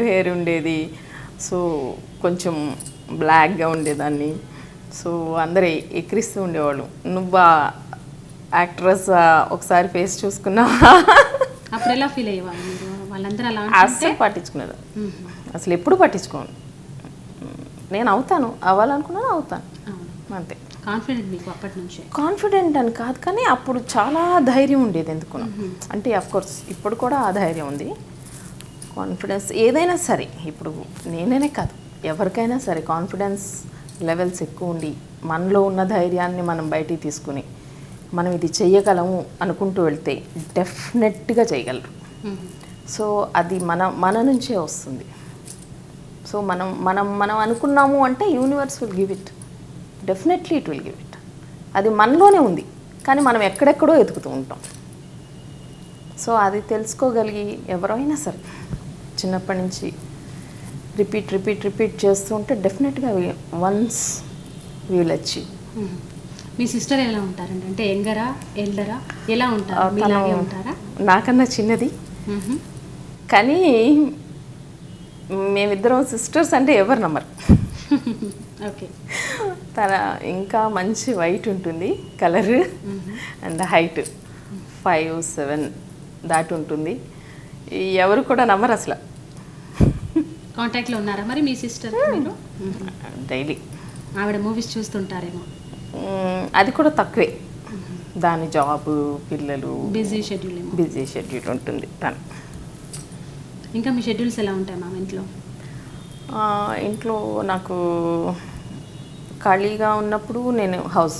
హెయిర్ ఉండేది. సో కొంచెం బ్లాక్గా ఉండేదాన్ని. సో అందరూ ఎక్కిరిస్తూ ఉండేవాళ్ళు, నువ్వు యాక్ట్రెస్ ఒకసారి ఫేస్ చూసుకున్నావా? అప్పుడు ఎలా ఫీల్ అయ్యేవాళ్ళు? వాళ్ళందరూ అలా అస్సలు పట్టించుకునేది, అసలు ఎప్పుడు పట్టించుకోను. నేను అవుతాను, అవ్వాలనుకున్నాను అవుతాను, అవును. అంతే. కాన్ఫిడెంట్ మీకు అప్పటి నుంచే? కాన్ఫిడెంట్ అని కాదు, కానీ అప్పుడు చాలా ధైర్యం ఉండేది ఎందుకు అంటే కోర్స్ ఇప్పుడు కూడా ఆ ధైర్యం ఉంది. కాన్ఫిడెన్స్ ఏదైనా సరే, ఇప్పుడు నేనే కాదు ఎవరికైనా సరే కాన్ఫిడెన్స్ లెవెల్స్ ఎక్కువ ఉండి మనలో ఉన్న ధైర్యాన్ని మనం బయటికి తీసుకుని మనం ఇది చెయ్యగలము అనుకుంటూ వెళ్తే డెఫినెట్గా చేయగలరు. సో అది మన నుంచే వస్తుంది. సో మనం అనుకున్నాము అంటే universe will give it, definitely it will give it. అది మనలోనే ఉంది, కానీ మనం ఎక్కడెక్కడో ఎతుకుతూ ఉంటాం. సో అది తెలుసుకోగలిగి ఎవరైనా సరే చిన్నప్పటి నుంచి రిపీట్ చేస్తూ ఉంటే డెఫినెట్గా once we will achieve. Me sister ఎలా ఉంటారండి? అంటే యంగరా, ఎల్డరా, ఎలా ఉంటారు? మీలాగే ఉంటారా? నాకన్నా చిన్నది, కానీ మేమిద్దరం సిస్టర్స్ అంటే ఎవరు నమ్మరు. ఓకే. తన ఇంకా మంచి వైట్ ఉంటుంది కలర్, అండ్ హైట్ 5'7" దాటి ఉంటుంది. ఎవరు కూడా నమ్మరు అసలు. కాంటాక్ట్లో ఉన్నారా మరి మీ సిస్టర్ మీరు? డైలీ. ఆవిడ మూవీస్ చూస్తుంటారేమో? అది కూడా తక్కువే, దాని జాబ్, పిల్లలు, బిజీ షెడ్యూల్ ఉంటుంది తను. ఇంకా మీ షెడ్యూల్స్ ఎలా ఉంటాయి మా ఇంట్లో? ఇంట్లో నాకు ఖాళీగా ఉన్నప్పుడు నేను హౌస్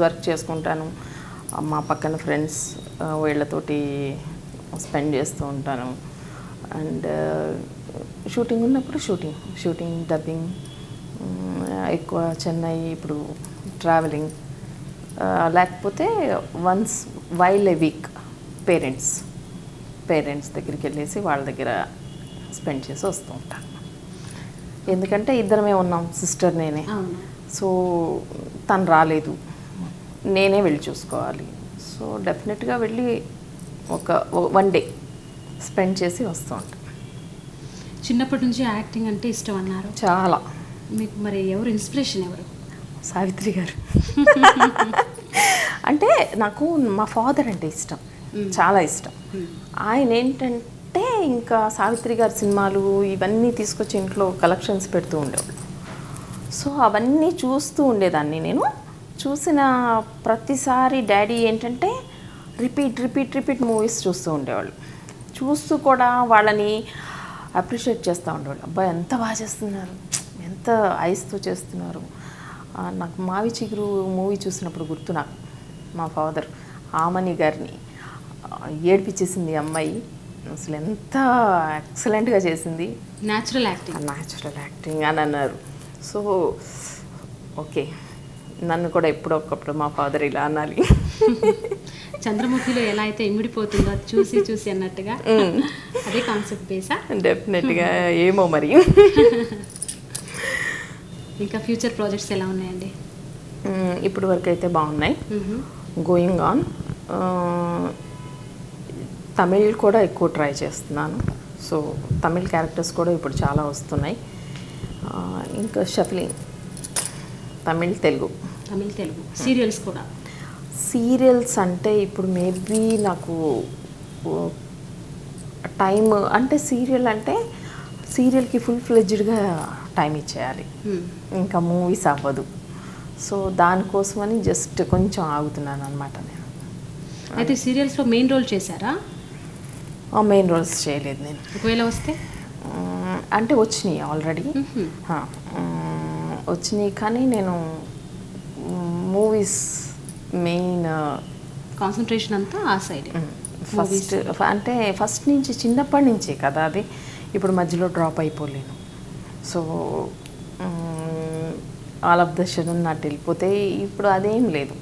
వర్క్ చేసుకుంటాను. మా పక్కన ఫ్రెండ్స్ వీళ్ళతోటి స్పెండ్ చేస్తూ ఉంటాను. అండ్ షూటింగ్ ఉన్నప్పుడు షూటింగ్ డబ్బింగ్, ఎక్కువ చెన్నై, ఇప్పుడు ట్రావెలింగ్, లేకపోతే వన్స్ వైల్ ఏ వీక్ పేరెంట్స్ దగ్గరికి వెళ్ళేసి వాళ్ళ దగ్గర స్పెండ్ చేసి వస్తూ ఉంటాను. ఎందుకంటే ఇద్దరమే ఉన్నాం, సిస్టర్ నేనే. సో తను రాలేదు, నేనే వెళ్ళి చూసుకోవాలి. సో డెఫినెట్గా వెళ్ళి ఒక 1 డే స్పెండ్ చేసి వస్తూ ఉంటాను. చిన్నప్పటి నుంచి యాక్టింగ్ అంటే ఇష్టం అన్నారు. చాలా. మీకు మరి ఎవరు ఇన్స్పిరేషన్? ఎవరు? సావిత్రి గారు. అంటే నాకు మా ఫాదర్ అంటే ఇష్టం, చాలా ఇష్టం. ఆయన ఏంటంటే ఇంకా సావిత్రి గారి సినిమాలు ఇవన్నీ తీసుకొచ్చి ఇంట్లో కలెక్షన్స్ పెడుతూ ఉండేవాళ్ళు. సో అవన్నీ చూస్తూ ఉండేదాన్ని నేను. చూసిన ప్రతిసారి డాడీ ఏంటంటే రిపీట్ మూవీస్ చూస్తూ ఉండేవాళ్ళు. చూస్తూ కూడా వాళ్ళని అప్రిషియేట్ చేస్తూ ఉండేవాళ్ళు. అబ్బాయి ఎంత బాగా చేస్తున్నారు, ఎంత ఐస్తో చేస్తున్నారు. నాకు మావి చిగురు మూవీ చూసినప్పుడు గుర్తు, నాకు మా ఫాదర్ ఆమని గారిని ఏడిపించేసింది అమ్మాయి, అసలు ఎంత ఎక్సలెంట్గా చేసింది, న్యాచురల్ యాక్టింగ్ అని అన్నారు. సో ఓకే, నన్ను కూడా ఎప్పుడొకప్పుడు మా ఫాదర్ ఇలా అనాలి. చంద్రముఖిలో ఎలా అయితే ఇమిడిపోతుందో అది చూసి అన్నట్టుగా అదే కాన్సెప్ట్ బేసా? డెఫినెట్గా. ఏమో మరి. ఇంకా ఫ్యూచర్ ప్రాజెక్ట్స్ ఎలా ఉన్నాయండి? ఇప్పుడు వరకు అయితే బాగున్నాయి, గోయింగ్ ఆన్. తమిళ్ కూడా ఎక్కువ ట్రై చేస్తున్నాను. సో తమిళ్ క్యారెక్టర్స్ కూడా ఇప్పుడు చాలా వస్తున్నాయి. ఇంకా షఫలింగ్ తమిళ్ తెలుగు సీరియల్స్ అంటే ఇప్పుడు మేబీ నాకు టైం అంటే సీరియల్కి ఫుల్ ఫ్లెడ్జ్డ్గా టైం ఇచ్చేయాలి, ఇంకా మూవీస్ అవ్వదు. సో దానికోసమని జస్ట్ కొంచెం ఆగుతున్నాను అనమాట నేను. అయితే సీరియల్స్లో మెయిన్ రోల్ చేశారా? మెయిన్ రోల్స్ చేయలేదు నేను. ఒకవేళ వస్తే అంటే వచ్చినాయి ఆల్రెడీ, వచ్చినాయి, కానీ నేను మూవీస్ మెయిన్ కాన్సన్ట్రేషన్ అంతా ఆ సైడ్. ఫస్ట్ నుంచి చిన్నప్పటి నుంచే కదా అది, ఇప్పుడు మధ్యలో డ్రాప్ అయిపోలేను. So all of the schedule నాటి వెళ్ళిపోతే ఇప్పుడు అదేం లేదు.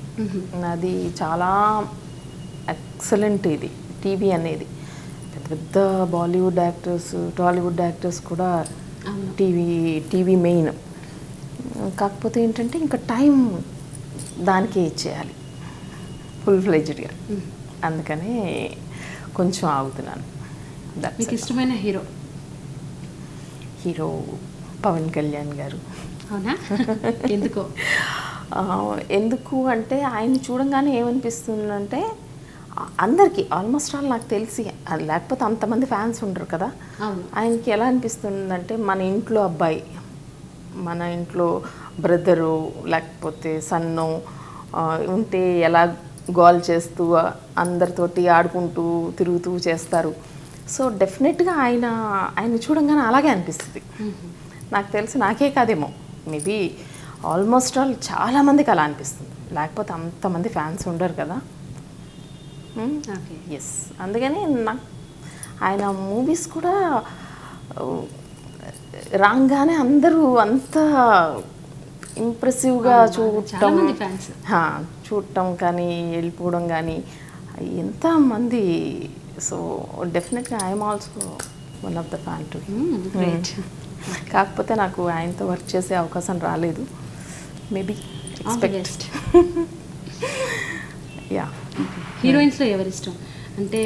అది చాలా ఎక్సలెంట్ ఇది టీవీ అనేది. పెద్ద పెద్ద బాలీవుడ్ యాక్టర్స్, టాలీవుడ్ యాక్టర్స్ కూడా టీవీ మెయిన్. కాకపోతే ఏంటంటే ఇంకా టైం దానికే ఇచ్చేయాలి ఫుల్ ఫ్లెడ్జ్డ్గా, అందుకని కొంచెం ఆగుతున్నాను. మీకు ఇష్టమైన హీరో పవన్ కళ్యాణ్ గారు. అవునా? ఎందుకు అంటే ఆయన చూడంగానే ఏమనిపిస్తుందంటే అందరికీ ఆల్మోస్ట్ ఆల్ నాకు తెలిసి, లేకపోతే అంతమంది ఫ్యాన్స్ ఉండరు కదా, ఆయనకి ఎలా అనిపిస్తుందంటే మన ఇంట్లో అబ్బాయి మన ఇంట్లో బ్రదరు లేకపోతే సన్ను ఉంటే ఎలా గోల్ చేస్తూ అందరితోటి ఆడుకుంటూ తిరుగుతూ చేస్తారు. సో డెఫినెట్గా ఆయన చూడంగానే అలాగే అనిపిస్తుంది. నాకు తెలిసి నాకే కాదేమో, మేబీ ఆల్మోస్ట్ ఆల్ చాలామందికి అలా అనిపిస్తుంది, లేకపోతే అంతమంది ఫ్యాన్స్ ఉండరు కదా. ఎస్, అందుకని నాకు ఆయన మూవీస్ కూడా రాగానే అందరూ అంత ఇంప్రెసివ్గా చూడటం కానీ వెళ్ళిపోవడం కానీ ఎంతమంది. సో డెఫినెట్గా I'm also one of the fan to. కాకపోతే నాకు ఆయనతో వర్క్ చేసే అవకాశం రాలేదు, మేబీ ఎక్స్పెక్ట్. యా. హీరోయిన్స్లో ఎవరు ఇష్టం? అంటే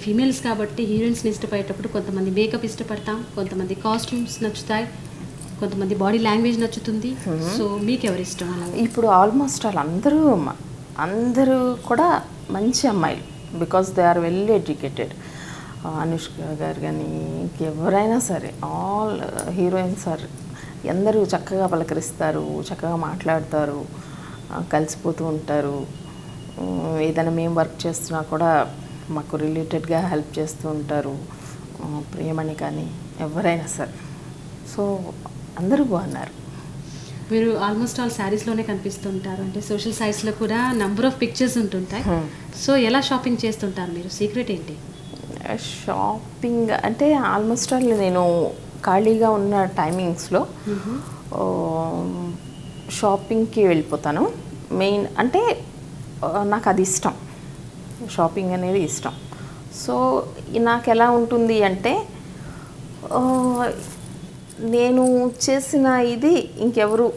ఫీమేల్స్ కాబట్టి హీరోయిన్స్ని ఇష్టపడేటప్పుడు కొంతమంది మేకప్ ఇష్టపడతాం, కొంతమంది కాస్ట్యూమ్స్ నచ్చుతాయి, కొంతమంది బాడీ లాంగ్వేజ్ నచ్చుతుంది. సో మీకు ఎవరు ఇష్టం? ఇప్పుడు ఆల్మోస్ట్ ఆల్ అందరూ కూడా మంచి అమ్మాయిలు, because they are well educated. Anushka garu కానీ ఎవరైనా సరే, ఆల్ హీరోయిన్స్ ఆర్ అందరూ చక్కగా పలకరిస్తారు, చక్కగా మాట్లాడతారు, కలిసిపోతూ ఉంటారు. ఏదైనా మేము వర్క్ చేస్తున్నా కూడా మాకు రిలేటెడ్గా హెల్ప్ చేస్తూ ఉంటారు, ప్రియమణి కానీ ఎవరైనా సరే. సో అందరూ బాగున్నారు. మీరు ఆల్మోస్ట్ ఆల్ శారీస్లోనే కనిపిస్తుంటారు, అంటే సోషల్ సైట్స్లో కూడా నంబర్ ఆఫ్ పిక్చర్స్ ఉంటుంటాయి. సో ఎలా షాపింగ్ చేస్తుంటారు మీరు? సీక్రెట్ ఏంటి? షాపింగ్ అంటే ఆల్మోస్ట్ ఆల్ నేను ఖాళీగా ఉన్న టైమింగ్స్లో షాపింగ్కి వెళ్ళిపోతాను. మెయిన్ అంటే నాకు అది ఇష్టం, షాపింగ్ అనేది ఇష్టం. సో నాకు ఎలా ఉంటుంది అంటే, నేను చేసిన ఇది ఇంకెవరు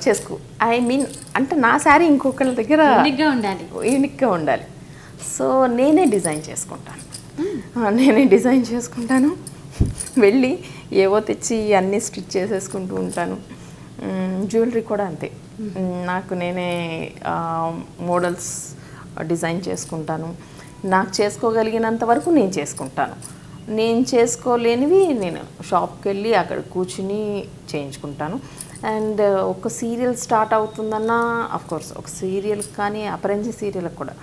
చేసుకో, ఐ మీన్ అంటే నా శారీ ఇంకొకళ్ళ దగ్గర యూనిక్గా ఉండాలి. సో నేనే డిజైన్ చేసుకుంటాను, వెళ్ళి ఏవో తెచ్చి అన్నీ స్టిచ్ చేసేసుకుంటూ ఉంటాను. జ్యువెలరీ కూడా అంతే, నాకు నేనే మోడల్స్ డిజైన్ చేసుకుంటాను. నాకు చేసుకోగలిగినంత వరకు నేను చేసుకుంటాను. నేను చేసుకోలేనివి నేను షాప్కి వెళ్ళి అక్కడ కూర్చుని చేయించుకుంటాను. అండ్ ఒక సీరియల్ స్టార్ట్ అవుతుందన్నా, అఫ్కోర్స్ ఒక సీరియల్ కానీ, అపరంజి సీరియల్కి కూడా,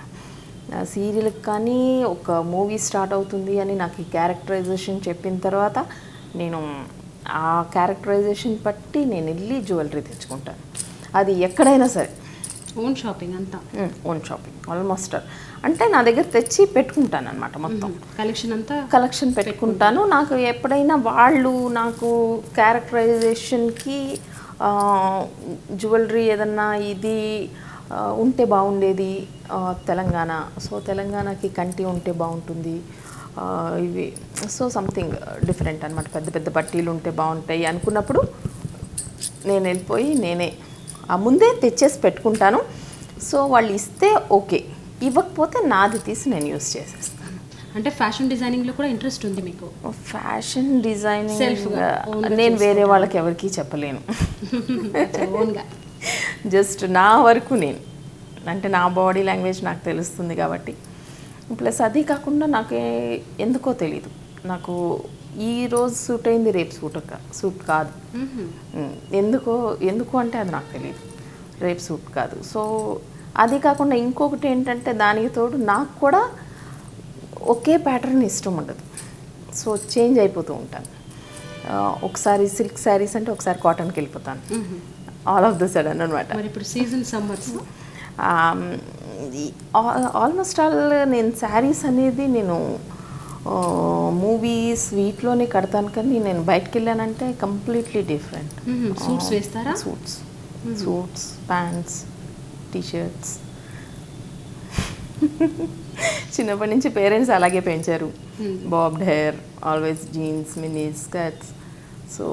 సీరియల్కి కానీ ఒక మూవీ స్టార్ట్ అవుతుంది అని నాకు ఈ క్యారెక్టరైజేషన్ చెప్పిన తర్వాత నేను ఆ క్యారెక్టరైజేషన్ బట్టి నేను వెళ్ళి జ్యువెలరీ తెచ్చుకుంటాను. అది ఎక్కడైనా సరే. ఓన్ షాపింగ్ అంతా? Own shopping almost. అంటే నా దగ్గర తెచ్చి పెట్టుకుంటాను అనమాట, మొత్తం కలెక్షన్ పెట్టుకుంటాను. నాకు ఎప్పుడైనా వాళ్ళు నాకు క్యారెక్టరైజేషన్కి జ్యువెలరీ ఏదన్నా ఇది ఉంటే బాగుండేది, తెలంగాణ, సో తెలంగాణకి కంటి ఉంటే బాగుంటుంది, ఇవి సో సంథింగ్ డిఫరెంట్ అనమాట, పెద్ద పెద్ద పట్టీలు ఉంటే బాగుంటాయి అనుకున్నప్పుడు నేను వెళ్ళిపోయి నేనే ముందే తెచ్చేసి పెట్టుకుంటాను. సో వాళ్ళు ఇస్తే ఓకే, ఇవ్వకపోతే నాది తీసి నేను యూస్ చేసేస్తాను. అంటే ఫ్యాషన్ డిజైనింగ్లో కూడా ఇంట్రెస్ట్ ఉంది మీకు? ఫ్యాషన్ డిజైనింగ్ నేను వేరే వాళ్ళకి ఎవరికి చెప్పలేను, జస్ట్ నా వరకు నేను, అంటే నా బాడీ లాంగ్వేజ్ నాకు తెలుస్తుంది కాబట్టి. ప్లస్ అది కాకుండా నాకు ఎందుకో తెలీదు, నాకు ఈరోజు సూట్ అయింది రేపు సూట్ కాదు, ఎందుకు అంటే అది నాకు తెలియదు, రేపు సూట్ కాదు. సో అది కాకుండా ఇంకొకటి ఏంటంటే, దానికి తోడు నాకు కూడా ఒకే ప్యాటర్న్ ఇష్టం ఉండదు. సో చేంజ్ అయిపోతూ ఉంటాను. ఒకసారి సిల్క్ శారీస్ అంటే ఒకసారి కాటన్కి వెళ్ళిపోతాను, ఆల్ ఆఫ్ ద సడన్ అనమాట. ఇప్పుడు సీజన్ సమ్మర్స్ ఆల్మోస్ట్ ఆల్ నేను శారీస్ అనేది నేను మూవీస్ వీటిలోనే కడతాను, కానీ నేను బయటకు వెళ్ళానంటే కంప్లీట్లీ డిఫరెంట్. సూట్స్ వేస్తారా? Suits, pants, T-shirts. చిన్నప్పటి నుంచి పేరెంట్స్ అలాగే పెంచారు, bobbed hair, always jeans, mini skirts. So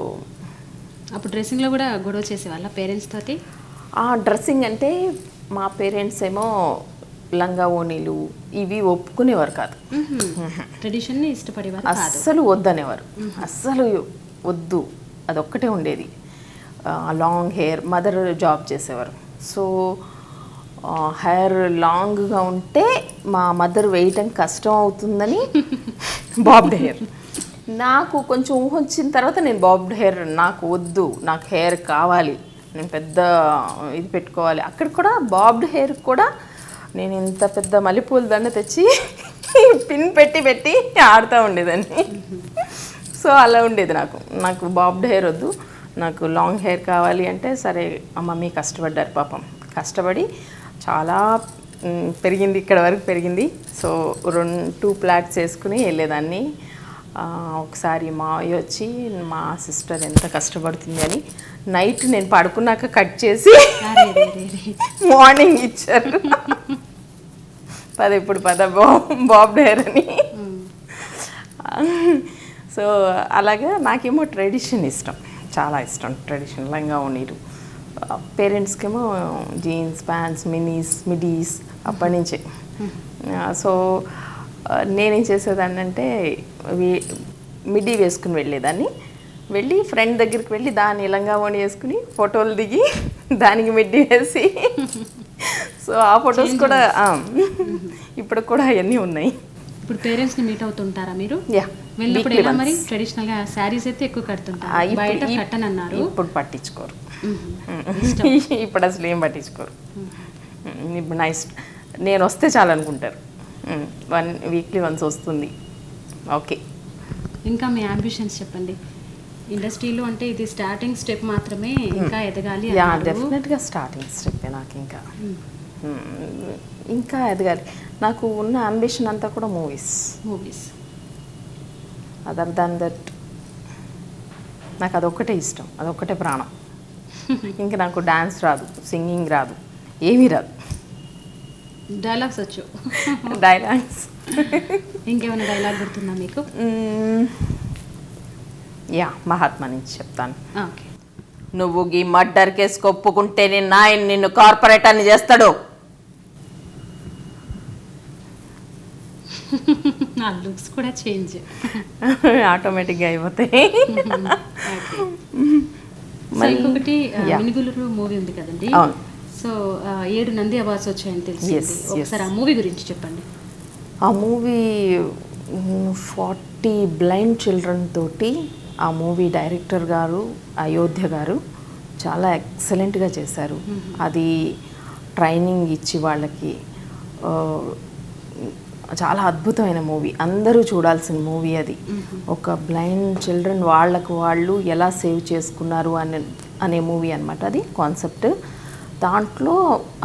అప్పుడు డ్రెస్సింగ్లో కూడా గొడవ చేసేవాళ్ళ పేరెంట్స్ తోటి? డ్రెస్సింగ్ అంటే మా పేరెంట్స్ ఏమో లంగా ఓణీలు ఇవి ఒప్పుకునేవారు కాదు, ట్రెడిషన్ని ఇష్టపడేవారు, అస్సలు వద్దనేవారు, అస్సలు వద్దు, అదొక్కటే ఉండేది. లాంగ్ హెయిర్, మదర్ జాబ్ చేసేవారు, సో హెయిర్ లాంగ్గా ఉంటే మా మదర్ వేయటం కష్టం అవుతుందని బాబ్డ్ హెయిర్. నాకు కొంచెం ఊహ వచ్చిన తర్వాత నేను బాబ్డ్ హెయిర్ నాకు వద్దు, నాకు హెయిర్ కావాలి, నేను పెద్ద ఇది పెట్టుకోవాలి. అక్కడ కూడా బాబ్డ్ హెయిర్ కూడా నేను ఇంత పెద్ద మల్లెపూల దండ తెచ్చి పిన్ పెట్టి ఆడుతూ ఉండేదాన్ని. సో అలా ఉండేది. నాకు బాబ్డ్ హెయిర్ వద్దు, నాకు లాంగ్ హెయిర్ కావాలి అంటే సరే మమ్మీ కష్టపడ్డారు పాపం, కష్టపడి చాలా పెరిగింది, ఇక్కడ వరకు పెరిగింది. సో 2 ప్లాట్స్ వేసుకుని వెళ్ళేదాన్ని. ఒకసారి మా అయ్య వచ్చి మా సిస్టర్ ఎంత కష్టపడుతుంది అని నైట్ నేను పడుకున్నాక కట్ చేసి మార్నింగ్ ఇచ్చారు. ఇప్పుడు బాబ్డ్ హెయిర్ అని. సో అలాగా నాకేమో ట్రెడిషన్ ఇష్టం, చాలా ఇష్టం ట్రెడిషన్. లంగా ఓణీలు పేరెంట్స్కేమో జీన్స్ ప్యాంట్స్ మిడీస్ అప్పటి నుంచే. సో నేనేం చేసేదాన్ని అంటే మిడ్డీ వేసుకుని వెళ్ళేదాన్ని. వెళ్ళి ఫ్రెండ్ దగ్గరికి వెళ్ళి దాన్ని లంగా ఓణి వేసుకుని ఫోటోలు దిగి దానికి మిడ్డీ వేసి, సో ఆ ఫొటోస్ కూడా ఇప్పుడు కూడా అవన్నీ ఉన్నాయి. ఇప్పుడు పేరెంట్స్ని మీట్ అవుతుంటారా మీరు? యా, వెళ్ళినప్పుడు ఎలా మరి? ట్రెడిషనల్గా శారీస్ అయితే ఎక్కువ కడుతుంటారు, బయట కట్టనన్నారు. ఇప్పుడు పట్టించుకోరు, ఇప్పుడు అసలు ఏం పట్టించుకోరు. ఇప్పుడు నేను వస్తే చాలు అనుకుంటారు. వీక్లీ వన్స్ వస్తుంది, ఓకే. ఇంకా మీ అంబిషన్స్ చెప్పండి. ఇండస్ట్రీలో అంటే ఇది స్టార్టింగ్ స్టెప్ మాత్రమే, ఇంకా ఎదగాలి. యా, డెఫినెట్గా స్టార్టింగ్ స్టెప్పే. నాకు ఇంకా ఎదగాలి. నాకు ఉన్న అంబిషన్ అంతా కూడా మూవీస్. అదర్ దాన్ దట్ నాకు అదొక్కటే ఇష్టం, అదొక్కటే ప్రాణం. ఇంకా నాకు డాన్స్ రాదు, సింగింగ్ రాదు, ఏమీ రాదు. డైలాగ్స్ వచ్చు? డైలాగ్స్ ఇంకేమైనా డైలాగ్ గుర్తుందా మీకు? యా, మహాత్మా నుంచి చెప్తాను. ఓకే. నువ్వు ఈ మర్డర్ కేసు ఒప్పుకుంటే నిన్ను కార్పొరేట్ అని చేస్తాడు. నా లుక్స్ కూడా చేంజ్ ఆటోమేటిక్గా అయిపోతాయి. ఇంకొకటి మినుగులు మూవీ ఉంది కదండి, సో 7 నంది అవార్డ్స్ వచ్చాయని తెలిసింది. ఒకసారి ఆ మూవీ గురించి చెప్పండి. ఆ మూవీ 40 బ్లైండ్ చిల్డ్రన్ తోటి ఆ మూవీ డైరెక్టర్ గారు అయోధ్య గారు చాలా ఎక్సలెంట్గా చేశారు. అది ట్రైనింగ్ ఇచ్చి వాళ్ళకి చాలా అద్భుతమైన మూవీ, అందరూ చూడాల్సిన మూవీ అది. ఒక బ్లైండ్ చిల్డ్రన్ వాళ్ళు ఎలా సేవ్ చేసుకున్నారు అనే మూవీ అనమాట. అది కాన్సెప్ట్. దాంట్లో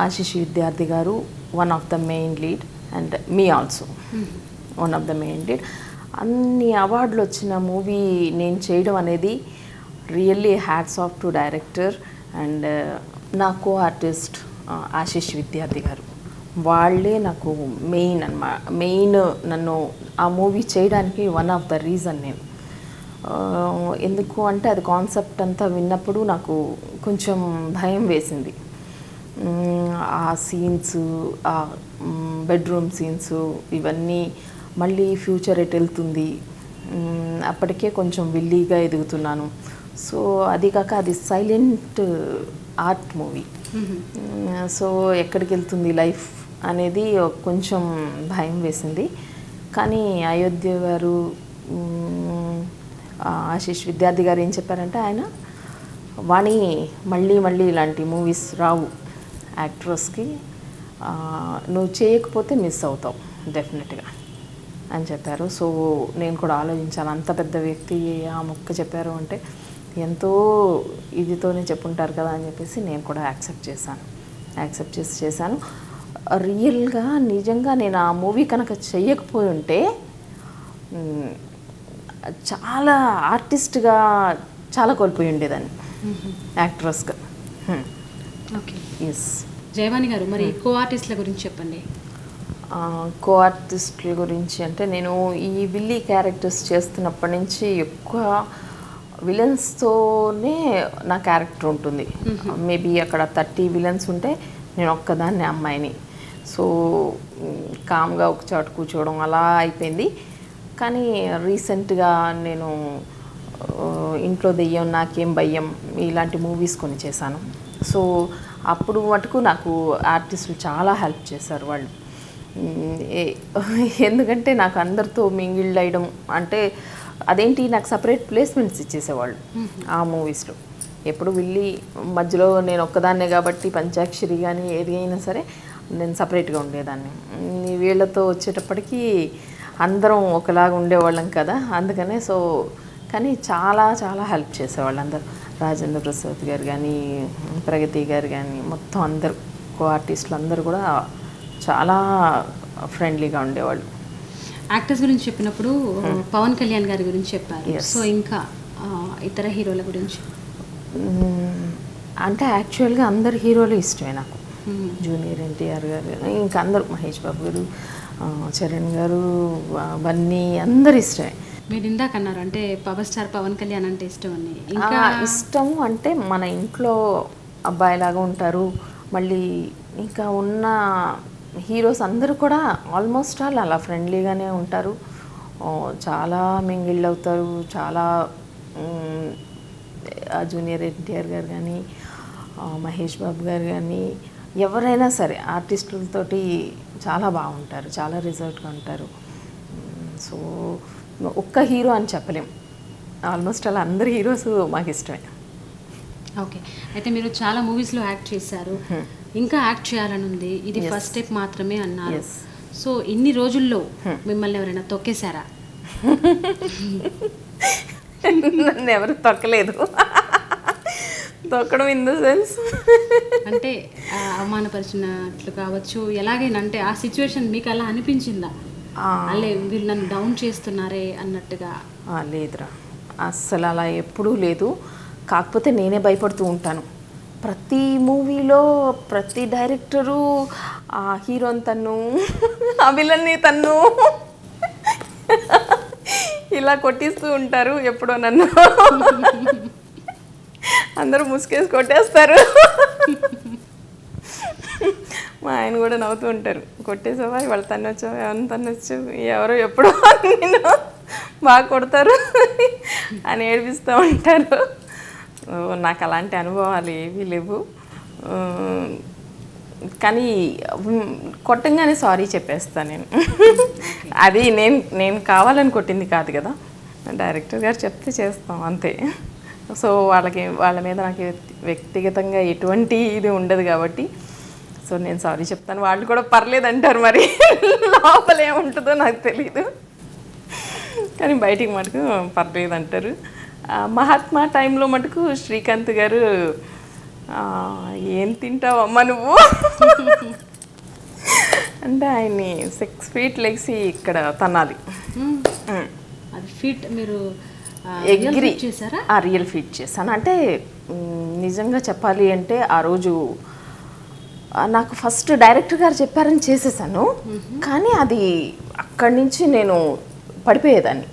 ఆశీష్ విద్యార్థి గారు one of the main lead and me also one of the main lead. అన్ని అవార్డులు వచ్చిన మూవీ నేను చేయడం అనేది really hats off to director and నా కో ఆర్టిస్ట్ ఆశీష్ విద్యార్థి గారు. వాళ్ళే నాకు మెయిన్ నన్ను ఆ మూవీ చేయడానికి వన్ ఆఫ్ ద రీజన్ నేను. ఎందుకు అంటే అది కాన్సెప్ట్ అంతా విన్నప్పుడు నాకు కొంచెం భయం వేసింది. ఆ సీన్స్, ఆ బెడ్రూమ్ సీన్స్, ఇవన్నీ మళ్ళీ ఫ్యూచర్ ఎటు వెళ్తుంది, అప్పటికే కొంచెం విల్లీగా ఎదుగుతున్నాను. సో అది కాక అది సైలెంట్ ఆర్ట్ మూవీ. సో ఎక్కడికి వెళ్తుంది లైఫ్ అనేది కొంచెం భయం వేసింది. కానీ అయోధ్య గారు, ఆశీష్ విద్యార్థి గారు ఏం చెప్పారంటే, ఆయన వాణి మళ్ళీ ఇలాంటి మూవీస్ రావు యాక్ట్రెస్కి, నువ్వు చేయకపోతే మిస్ అవుతావు డెఫినెట్గా అని చెప్పారు. సో నేను కూడా ఆలోచించాను, అంత పెద్ద వ్యక్తి ఆ మొక్క చెప్పారు అంటే ఎంతో ఇదితోనే చెప్పుంటారు కదా అని చెప్పేసి నేను కూడా యాక్సెప్ట్ చేశాను. రియల్గా నిజంగా నేను ఆ మూవీ కనుక చెయ్యకపోయి ఉంటే చాలా ఆర్టిస్ట్గా చాలా కోల్పోయి ఉండేదాన్ని యాక్ట్రెస్గా. Okay, yes. జయవాణి గారు, మరి కో ఆర్టిస్ట్ల గురించి చెప్పండి. కో ఆర్టిస్ట్ల గురించి అంటే, నేను ఈ విల్లీ క్యారెక్టర్స్ చేస్తున్నప్పటి నుంచి ఎక్కువ విలన్స్తోనే నా క్యారెక్టర్ ఉంటుంది. మేబీ అక్కడ 30 విలన్స్ ఉంటే నేను ఒక్కదాన్ని అమ్మాయిని. సో కామ్గా ఒక చోట కూర్చోవడం అలా అయిపోయింది. కానీ రీసెంట్గా నేను ఇంట్లో దెయ్యం, నాకేం భయం, ఇలాంటి మూవీస్ కొన్ని చేశాను. సో అప్పుడు మటుకు నాకు ఆర్టిస్టులు చాలా హెల్ప్ చేశారు వాళ్ళు. ఎందుకంటే నాకు అందరితో మింగిల్ అయ్యడం అంటే అదేంటి నాకు సపరేట్ ప్లేస్మెంట్స్ ఇచ్చేసేవాళ్ళు ఆ మూవీస్లో. ఎప్పుడు వెళ్ళి మధ్యలో నేను ఒక్కదాన్నే కాబట్టి పంచాక్షరి కానీ ఏది అయినా సరే నేను సపరేట్గా ఉండేదాన్ని. వీళ్ళతో వచ్చేటప్పటికి అందరం ఒకలాగా ఉండేవాళ్ళం కదా, అందుకనే సో కానీ చాలా చాలా హెల్ప్ చేసేవాళ్ళు అందరు. రాజేంద్ర ప్రసాద్ గారు కానీ, ప్రగతి గారు కానీ, మొత్తం అందరు కో ఆర్టిస్టులు అందరూ కూడా చాలా ఫ్రెండ్లీగా ఉండేవాళ్ళు. యాక్టర్స్ గురించి చెప్పినప్పుడు పవన్ కళ్యాణ్ గారి గురించి చెప్పారు. సో ఇంకా ఇతర హీరోల గురించి అంటే యాక్చువల్గా అందరు హీరోలు ఇష్టమే నాకు. జూనియర్ ఎన్టీఆర్ గారు, ఇంకా అందరూ మహేష్ బాబు గారు, చరణ్ గారు, బన్నీ అందరు ఇష్టమే. మీరు ఇందాక అన్నారు అంటే పవర్ స్టార్ పవన్ కళ్యాణ్ అంటే ఇష్టం అని. ఇంకా ఇష్టం అంటే మన ఇంట్లో అబ్బాయిలాగా ఉంటారు. మళ్ళీ ఇంకా ఉన్న హీరోస్ అందరూ కూడా ఆల్మోస్ట్ ఆల్ అలా ఫ్రెండ్లీగానే ఉంటారు, చాలా మింగిల్ అవుతారు. చాలా జూనియర్ ఎన్టీఆర్ గారు కానీ, మహేష్ బాబు గారు కానీ, ఎవరైనా సరే ఆర్టిస్టులతోటి చాలా బాగుంటారు, చాలా రిజర్వ్డ్గా ఉంటారు. సో ఒక్క హీరో అని చెప్పలేం, ఆల్మోస్ట్ అలా అందరు హీరోస్ మాకు ఇష్టమే. ఓకే, అయితే మీరు చాలా మూవీస్లో యాక్ట్ చేశారు, ఇంకా యాక్ట్ చేయాలని ఉంది, ఇది ఫస్ట్ స్టెప్ మాత్రమే అన్నారు. సో ఇన్ని రోజుల్లో మిమ్మల్ని ఎవరైనా తొక్కేశారా? నన్ను ఎవరు తొక్కలేదు. తొక్కడం ఇన్ ద సెన్స్ అంటే అవమానపరిచినట్లు కావచ్చు, ఎలాగైనా అంటే ఆ సిచ్యువేషన్ మీకు అలా అనిపించిందా? అలే వీళ్ళు నన్ను డౌన్ చేస్తున్నారే అన్నట్టుగా? లేదురా, అస్సలు అలా ఎప్పుడూ లేదు. కాకపోతే నేనే భయపడుతూ ఉంటాను. ప్రతి మూవీలో ప్రతి డైరెక్టరు ఆ హీరోని తన్ను, ఆ విలన్ని తన్ను ఇలా కొట్టిస్తూ ఉంటారు. ఎప్పుడో నన్ను అందరూ ముసుకేసి కొట్టేస్తారు. మా ఆయన కూడా నవ్వుతూ ఉంటారు, కొట్టేసావా ఇవాళ తన్నొచ్చావు, ఎవరిని తన్నొచ్చు, ఎవరో ఎప్పుడో నేను బాగా కొడతారు అని ఏడిపిస్తూ ఉంటారు. నాకు అలాంటి అనుభవాలు ఏవీ లేవు. కానీ కొట్టంగానే సారీ చెప్పేస్తాను నేను. అది నేను కావాలని కొట్టింది కాదు కదా, డైరెక్టర్ గారు చెప్తే చేస్తాం అంతే. సో వాళ్ళ మీద నాకు వ్యక్తిగతంగా ఎటువంటి ఇది ఉండదు కాబట్టి సో నేను సారీ చెప్తాను. వాళ్ళు కూడా పర్లేదు అంటారు, మరి లోపల ఏముంటుందో నాకు తెలీదు, కానీ బయటికి మటుకు పర్లేదు అంటారు. మహాత్మా టైంలో మటుకు శ్రీకాంత్ గారు ఏం తింటావమ్మా నువ్వు అంటే ఆయన్ని 6 feet లెగ్సి ఇక్కడ తన్నాలి. అది ఫీట్ మీరు ఎగ్రి చేశారా? రియల్ ఫీట్ చేశాను. అంటే నిజంగా చెప్పాలి అంటే ఆ రోజు నాకు ఫస్ట్ డైరెక్టర్ గారు చెప్పారని చేసేసాను, కానీ అది అక్కడి నుంచి నేను పడిపోయేదాన్ని.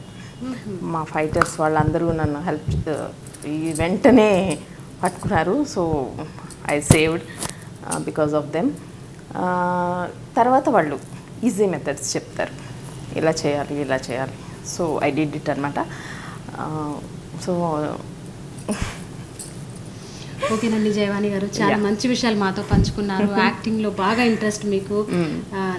మా ఫైటర్స్ వాళ్ళందరూ నన్ను హెల్ప్ వెంటనే పట్టుకున్నారు. So I saved because of them. తర్వాత వాళ్ళు ఈజీ మెథడ్స్ చెప్తారు, ఇలా చేయాలి ఇలా చేయాలి. సో ఐ డిడ్ ఇట్ అనమాట. సో ఓకేనండి జయవాణి గారు, చాలా మంచి విషయాలు మాతో పంచుకున్నారు. యాక్టింగ్లో బాగా ఇంట్రెస్ట్ మీకు,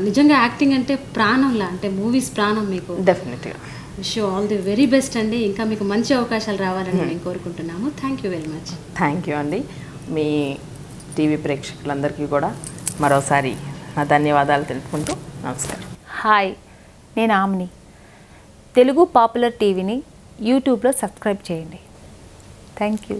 నిజంగా యాక్టింగ్ అంటే ప్రాణంలా, అంటే మూవీస్ ప్రాణం మీకు. డెఫినెట్గా. Wish you all the very best అండి. ఇంకా మీకు మంచి అవకాశాలు రావాలని మేము కోరుకుంటున్నాము. Thank you very much. Thank you అండి. మీ టీవీ ప్రేక్షకులందరికీ కూడా మరోసారి నా ధన్యవాదాలు తెలుపుకుంటూ నమస్కారం. హాయ్, నేను ఆమ్ని. తెలుగు పాపులర్ టీవీని యూట్యూబ్లో సబ్స్క్రైబ్ చేయండి. Thank you.